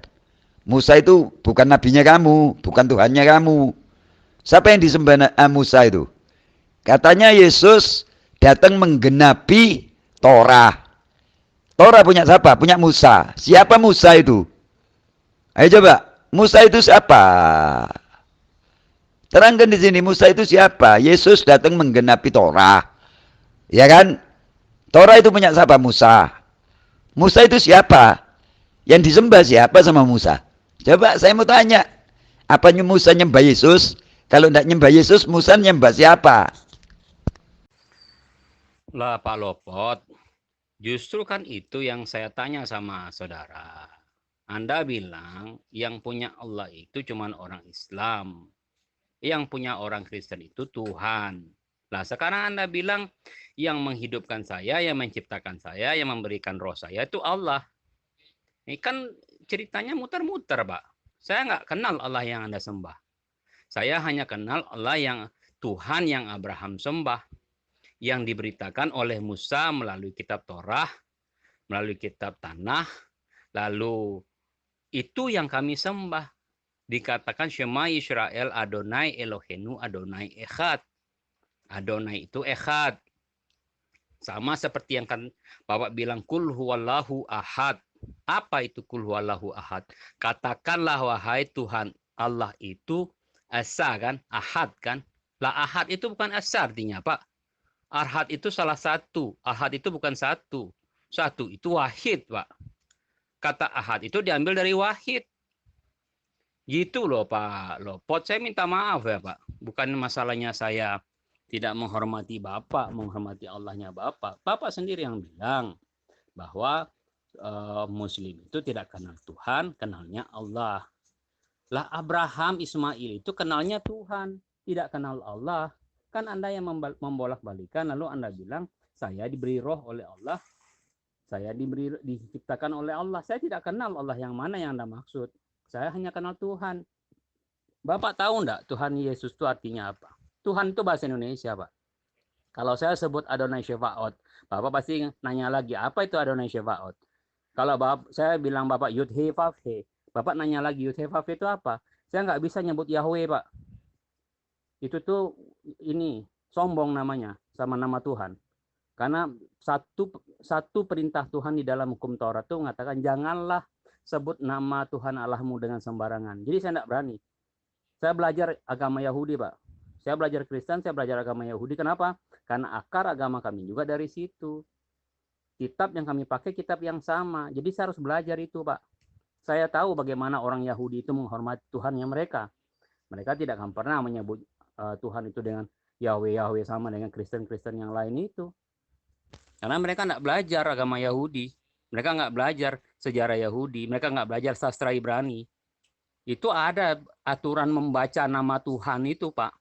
Speaker 2: Musa itu bukan nabinya kamu, bukan Tuhannya kamu. Siapa yang disembah Musa itu? Katanya Yesus datang menggenapi Torah. Torah punya siapa? Punya Musa. Siapa Musa itu? Ayo coba. Musa itu siapa? Terangkan di sini Musa itu siapa? Yesus datang menggenapi Torah. Ya kan? Torah itu punya siapa? Musa. Musa itu siapa? Yang disembah siapa sama Musa? Coba saya mau tanya. Apa Musa nyembah Yesus? Kalau tidak nyembah Yesus, Musa nyembah siapa?
Speaker 1: Lah Pak Lopot, justru kan itu yang saya tanya sama saudara. Anda bilang yang punya Allah itu cuma orang Islam. Yang punya orang Kristen itu Tuhan. Nah sekarang Anda bilang yang menghidupkan saya, yang menciptakan saya, yang memberikan roh saya itu Allah. Ini kan ceritanya muter-muter, Pak. Saya nggak kenal Allah yang Anda sembah. Saya hanya kenal Allah yang Tuhan yang Abraham sembah. Yang diberitakan oleh Musa melalui kitab Torah, melalui kitab Tanah, lalu itu yang kami sembah. Dikatakan Shema Yisrael Adonai Elohenu Adonai Echad. Adonai itu Echad. Sama seperti yang kan Bapak bilang kul huwallahu ahad. Apa itu kul huwallahu ahad? Katakanlah wahai Tuhan Allah itu esa kan, ahad kan. Lah ahad itu bukan esa artinya Pak. Ahad itu salah satu. Ahad itu bukan satu. Satu itu wahid, Pak. Kata ahad itu diambil dari wahid. Gitu loh, Pak Lopot. Saya minta maaf ya, Pak. Bukan masalahnya saya tidak menghormati Bapak, menghormati Allahnya Bapak. Bapak sendiri yang bilang bahwa Muslim itu tidak kenal Tuhan, kenalnya Allah. Lah Abraham, Ismail itu kenalnya Tuhan, tidak kenal Allah. Kan Anda yang membolak-balikan, lalu Anda bilang, saya diberi roh oleh Allah, saya diciptakan oleh Allah. Saya tidak kenal Allah yang mana yang Anda maksud. Saya hanya kenal Tuhan. Bapak tahu enggak Tuhan Yesus itu artinya apa? Tuhan itu bahasa Indonesia, Pak. Kalau saya sebut Adonai Shefaot, Bapak pasti nanya lagi, apa itu Adonai Shefaot? Kalau saya bilang Bapak Yud He Vav He, Bapak nanya lagi Yud He Vav He itu apa? Saya nggak bisa nyebut Yahweh, Pak. Itu tuh ini sombong namanya sama nama Tuhan. Karena satu perintah Tuhan di dalam hukum Taurat itu mengatakan janganlah sebut nama Tuhan Allahmu dengan sembarangan. Jadi saya tidak berani. Saya belajar agama Yahudi, Pak. Saya belajar Kristen, saya belajar agama Yahudi. Kenapa? Karena akar agama kami juga dari situ. Kitab yang kami pakai kitab yang sama. Jadi saya harus belajar itu, Pak. Saya tahu bagaimana orang Yahudi itu menghormati Tuhannya mereka. Mereka tidak akan pernah menyebut Tuhan itu dengan Yahweh sama dengan Kristen-Kristen yang lain itu. Karena mereka nggak belajar agama Yahudi. Mereka nggak belajar sejarah Yahudi. Mereka nggak belajar sastra Ibrani. Itu ada aturan membaca nama Tuhan itu, Pak.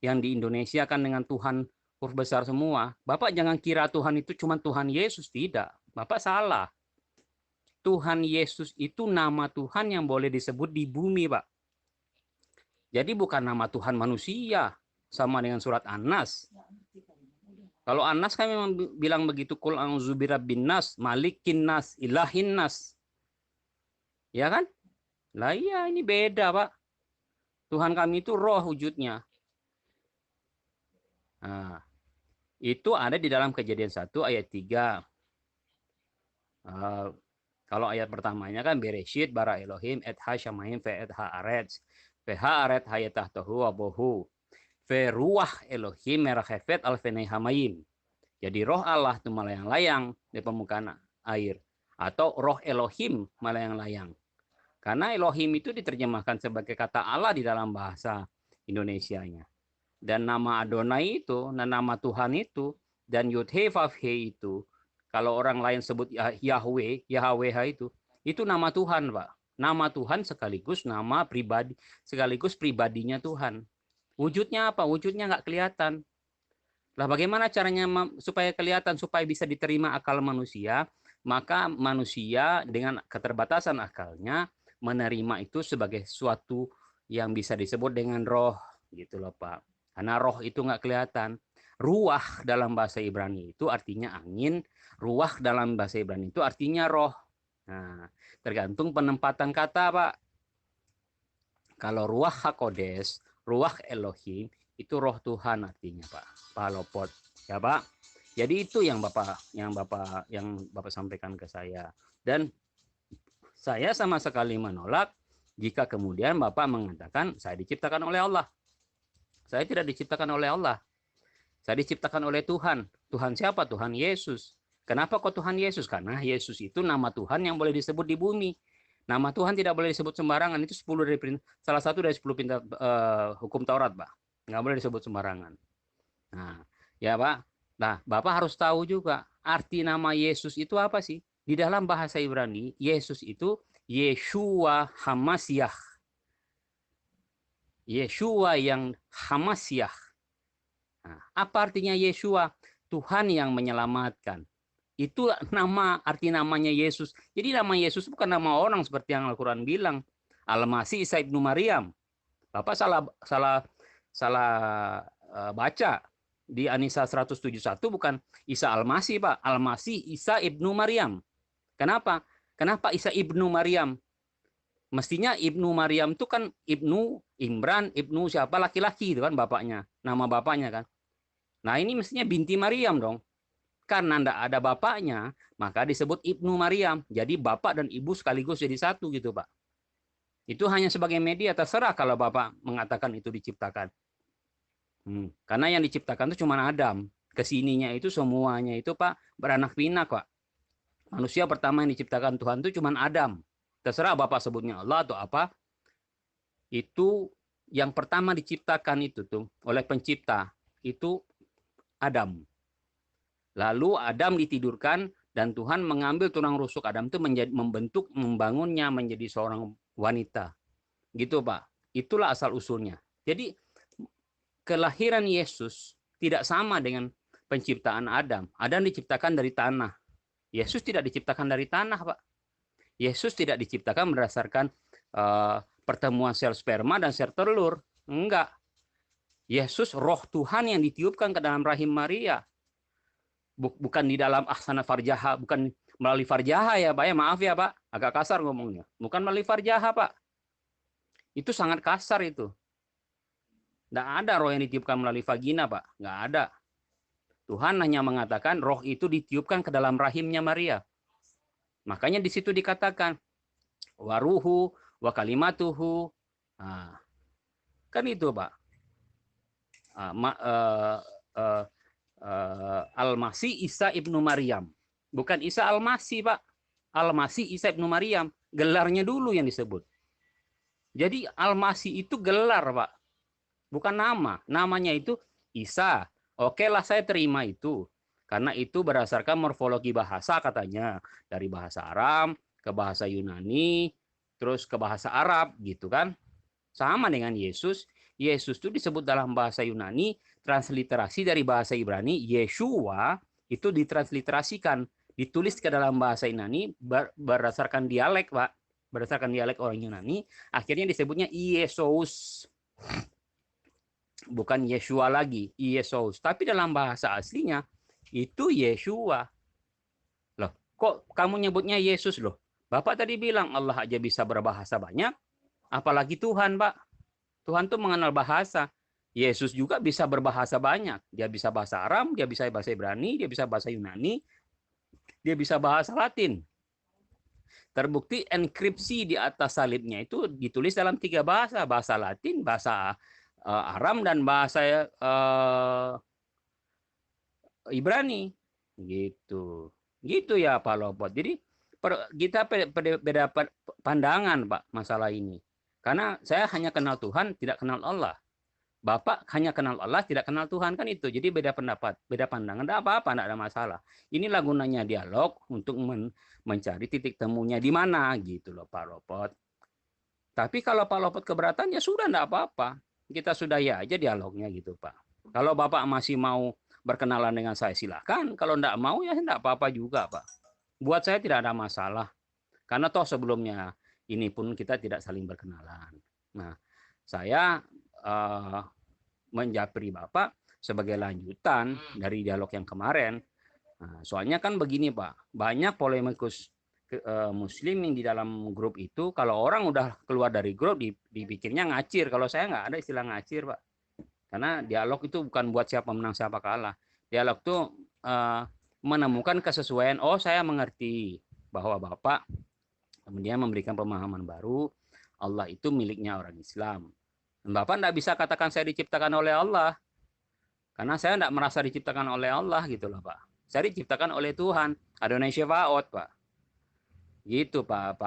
Speaker 1: Yang di Indonesia kan dengan Tuhan huruf besar semua. Bapak jangan kira Tuhan itu cuma Tuhan Yesus. Tidak. Bapak salah. Tuhan Yesus itu nama Tuhan yang boleh disebut di bumi, Pak. Jadi bukan nama Tuhan manusia. Sama dengan surat An-Nas. Kalau Anas kan memang bilang begitu, kul a'udzu birabbin nas, malikin nas, ilahin nas. Ya kan? Lah iya ini beda, Pak. Tuhan kami itu roh wujudnya. Nah, itu ada di dalam Kejadian 1 ayat 3. Kalau ayat pertamanya kan Bereshit bara Elohim et ha shamayim ve et ha aretz. Ve ha aret hayatah tohu abohu. Ve ruah Elohim merachefet al fenei hamayim. Jadi roh Allah itu melayang-layang di permukaan air. Atau roh Elohim melayang-layang. Karena Elohim itu diterjemahkan sebagai kata Allah di dalam bahasa Indonesianya. Dan nama Adonai itu, dan nama Tuhan itu, dan Yud He Vav He itu, kalau orang lain sebut Yahweh itu nama Tuhan, Pak. Nama Tuhan sekaligus nama pribadi, sekaligus pribadinya Tuhan. Wujudnya apa? Wujudnya nggak kelihatan. Lah bagaimana caranya supaya kelihatan, supaya bisa diterima akal manusia? Maka manusia dengan keterbatasan akalnya menerima itu sebagai sesuatu yang bisa disebut dengan roh, gitu loh Pak. Karena roh itu nggak kelihatan. Ruah dalam bahasa Ibrani itu artinya angin, ruah dalam bahasa Ibrani itu artinya roh. Nah, tergantung penempatan kata, Pak. Kalau ruah hakodes, Ruah Elohim itu roh Tuhan artinya, Pak. Pak Lopot. Ya, Pak. Jadi itu yang Bapak sampaikan ke saya. Dan saya sama sekali menolak jika kemudian Bapak mengatakan saya diciptakan oleh Allah. Saya tidak diciptakan oleh Allah. Saya diciptakan oleh Tuhan. Tuhan siapa? Tuhan Yesus. Kenapa kok Tuhan Yesus? Karena Yesus itu nama Tuhan yang boleh disebut di bumi. Nama Tuhan tidak boleh disebut sembarangan. Itu salah satu dari 10 perintah hukum Taurat, Pak. Nggak boleh disebut sembarangan. Nah, ya Pak. Nah, Bapak harus tahu juga arti nama Yesus itu apa sih? Di dalam bahasa Ibrani, Yesus itu Yeshua Hamasyah. Yeshua yang Hamasyah. Nah, apa artinya Yeshua? Tuhan yang menyelamatkan. Itu arti namanya Yesus. Jadi nama Yesus bukan nama orang seperti yang Al-Quran bilang. Al-Masih Isa ibnu Maryam. Bapak salah baca. Di An-Nisa 171 bukan Isa Al-Masih, Pak. Al-Masih Isa ibnu Maryam. Kenapa? Kenapa Isa ibnu Maryam? Mestinya ibnu Maryam itu kan ibnu Imran, ibnu siapa laki-laki itu kan bapaknya, nama bapaknya kan. Nah ini mestinya binti Maryam dong. Karena tidak ada bapaknya, maka disebut ibnu Maryam. Jadi bapak dan ibu sekaligus jadi satu gitu, Pak. Itu hanya sebagai media, terserah kalau Bapak mengatakan itu diciptakan. Karena yang diciptakan itu cuma Adam. Kesininya itu semuanya itu, Pak, beranak pinak, Pak. Manusia pertama yang diciptakan Tuhan itu cuma Adam. Terserah Bapak sebutnya Allah atau apa. Itu yang pertama diciptakan itu tuh oleh pencipta itu Adam. Lalu Adam ditidurkan dan Tuhan mengambil tulang rusuk Adam itu membangunnya menjadi seorang wanita. Gitu, Pak. Itulah asal usulnya. Jadi kelahiran Yesus tidak sama dengan penciptaan Adam. Adam diciptakan dari tanah. Yesus tidak diciptakan dari tanah, Pak. Yesus tidak diciptakan berdasarkan pertemuan sel sperma dan sel telur. Enggak. Yesus roh Tuhan yang ditiupkan ke dalam rahim Maria. Bukan di dalam ahsana farjaha, bukan melalui farjaha ya, Pak. Ya, maaf ya, Pak. Agak kasar ngomongnya. Bukan melalui farjaha, Pak. Itu sangat kasar itu. Tidak ada roh yang ditiupkan melalui vagina, Pak. Nggak ada. Tuhan hanya mengatakan roh itu ditiupkan ke dalam rahimnya Maria. Makanya di situ dikatakan waruhu wa kalimatuhu. Nah, kan itu, Pak. Al-Masih Isa ibnu Maryam. Bukan Isa Al-Masih, Pak. Al-Masih Isa ibnu Maryam. Gelarnya dulu yang disebut. Jadi Al-Masih itu gelar, Pak. Bukan nama. Namanya itu Isa. Oke lah, saya terima itu. Karena itu berdasarkan morfologi bahasa katanya. Dari bahasa Aram ke bahasa Yunani, terus ke bahasa Arab gitu kan. Sama dengan Yesus. Yesus itu disebut dalam bahasa Yunani, transliterasi dari bahasa Ibrani, Yeshua itu ditransliterasikan. Ditulis ke dalam bahasa Yunani berdasarkan dialek, Pak. Berdasarkan dialek orang Yunani, akhirnya disebutnya Yesus. Bukan Yeshua lagi, Yesus. Tapi dalam bahasa aslinya itu Yeshua. Loh, kok kamu nyebutnya Yesus loh? Bapak tadi bilang Allah aja bisa berbahasa banyak, apalagi Tuhan, Pak. Tuhan tuh mengenal bahasa. Yesus juga bisa berbahasa banyak. Dia bisa bahasa Aram, dia bisa bahasa Ibrani, dia bisa bahasa Yunani, dia bisa bahasa Latin. Terbukti enkripsi di atas salibnya itu ditulis dalam 3 bahasa. Bahasa Latin, bahasa Aram, dan bahasa Ibrani gitu ya Pak Lopot. Jadi kita beda pandangan, Pak, masalah ini, karena saya hanya kenal Tuhan, tidak kenal Allah. Bapak hanya kenal Allah, tidak kenal Tuhan, kan itu. Jadi beda pendapat, beda pandangan, tidak apa-apa, tidak ada masalah. Inilah gunanya dialog untuk mencari titik temunya di mana gitu loh, Pak Lopot. Tapi kalau Pak Lopot keberatan ya sudah, tidak apa-apa, kita sudah ya aja dialognya gitu, Pak. Kalau Bapak masih mau berkenalan dengan saya silakan. Kalau enggak mau ya enggak apa-apa juga, Pak. Buat saya tidak ada masalah. Karena toh sebelumnya ini pun kita tidak saling berkenalan. Nah, saya menjapri Bapak sebagai lanjutan dari dialog yang kemarin. Nah, soalnya kan begini, Pak. Banyak polemikus Muslim yang di dalam grup itu, kalau orang udah keluar dari grup dipikirnya ngacir. Kalau saya nggak ada istilah ngacir, Pak. Karena dialog itu bukan buat siapa menang siapa kalah. Dialog itu menemukan kesesuaian. Oh, saya mengerti bahwa Bapak kemudian memberikan pemahaman baru. Allah itu miliknya orang Islam. Bapak tidak bisa katakan saya diciptakan oleh Allah. Karena saya tidak merasa diciptakan oleh Allah gitu loh, Pak. Saya diciptakan oleh Tuhan. Adonai Syefaot, Pak. Gitu, Pak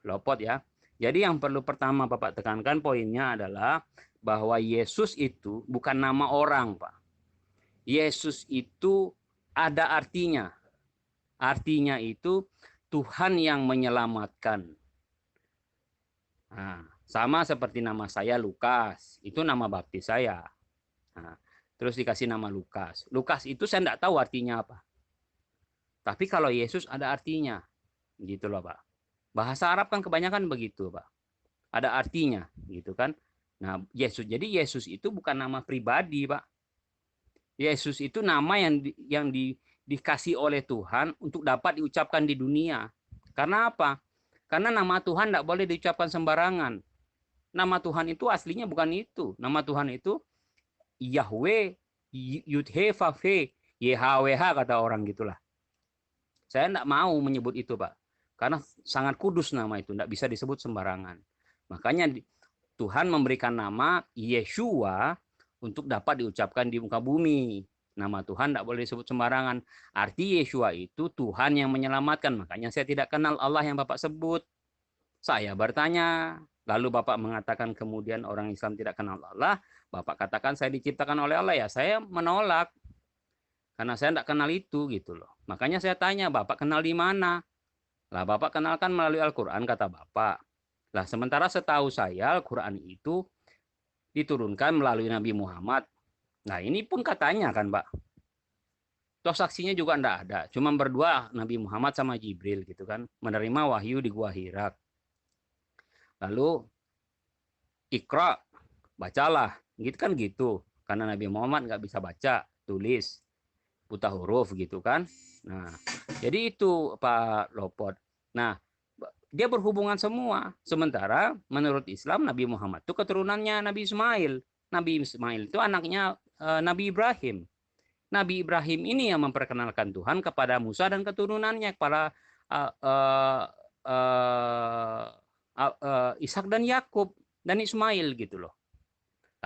Speaker 1: Lopot ya. Jadi yang perlu pertama Bapak tekankan poinnya adalah bahwa Yesus itu bukan nama orang, Pak. Yesus itu ada artinya. Artinya itu Tuhan yang menyelamatkan. Nah, sama seperti nama saya Lukas, itu nama baptis saya. Nah, terus dikasih nama Lukas. Lukas itu saya tidak tahu artinya apa. Tapi kalau Yesus ada artinya. Gitu loh, Pak. Bahasa Arab kan kebanyakan begitu, Pak. Ada artinya, gitu kan. Nah, Yesus. Jadi Yesus itu bukan nama pribadi, Pak. Yesus itu nama yang dikasih oleh Tuhan untuk dapat diucapkan di dunia. Karena apa? Karena nama Tuhan tidak boleh diucapkan sembarangan. Nama Tuhan itu aslinya bukan itu. Nama Tuhan itu Yahweh, Yudhe, Fave, YHWH kata orang gitulah. Saya tidak mau menyebut itu, Pak. Karena sangat kudus nama itu, tidak bisa disebut sembarangan. Makanya Tuhan memberikan nama Yeshua untuk dapat diucapkan di muka bumi. Nama Tuhan tidak boleh disebut sembarangan. Arti Yeshua itu Tuhan yang menyelamatkan. Makanya saya tidak kenal Allah yang Bapak sebut. Saya bertanya, lalu Bapak mengatakan kemudian orang Islam tidak kenal Allah. Bapak katakan saya diciptakan oleh Allah, ya saya menolak. Karena saya tidak kenal itu gitu loh. Makanya saya tanya, Bapak kenal di mana? Lah Bapak kenalkan melalui Al-Quran, kata Bapak. Lah sementara setahu saya Al-Quran itu diturunkan melalui Nabi Muhammad. Nah ini pun katanya kan Pak. Toh saksinya juga enggak ada. Cuma berdua Nabi Muhammad sama Jibril gitu kan. Menerima wahyu di Gua Hira. Lalu Iqra, bacalah. Gitu kan gitu. Karena Nabi Muhammad nggak bisa baca, tulis, buta huruf gitu kan. Nah, jadi itu Pak Lopot. Nah, dia berhubungan semua. Sementara menurut Islam Nabi Muhammad itu keturunannya Nabi Ismail. Nabi Ismail itu anaknya Nabi Ibrahim. Nabi Ibrahim ini yang memperkenalkan Tuhan kepada Musa dan keturunannya, kepada Ishak dan Yakub dan Ismail gitu loh.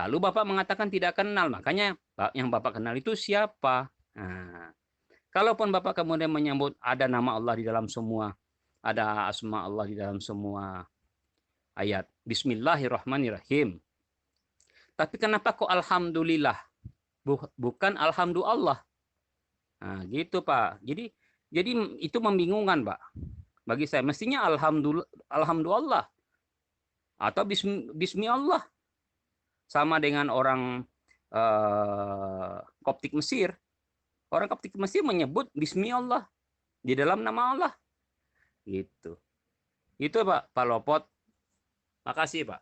Speaker 1: Lalu Bapak mengatakan tidak kenal, makanya yang Bapak kenal itu siapa? Nah, kalaupun Bapak kemudian menyebut ada nama Allah di dalam semua, ada asma Allah di dalam semua ayat. Bismillahirrahmanirrahim. Tapi kenapa kok Alhamdulillah? Bukan Alhamdulillah. Nah, gitu Pak. Jadi itu membingungkan Pak. Bagi saya mestinya Alhamdulillah atau Bismi Allah. Sama dengan orang Koptik Mesir. Orang Koptik Mesir menyebut Bismi Allah di dalam nama Allah. Gitu. Itu Pak Lopot. Makasih Pak.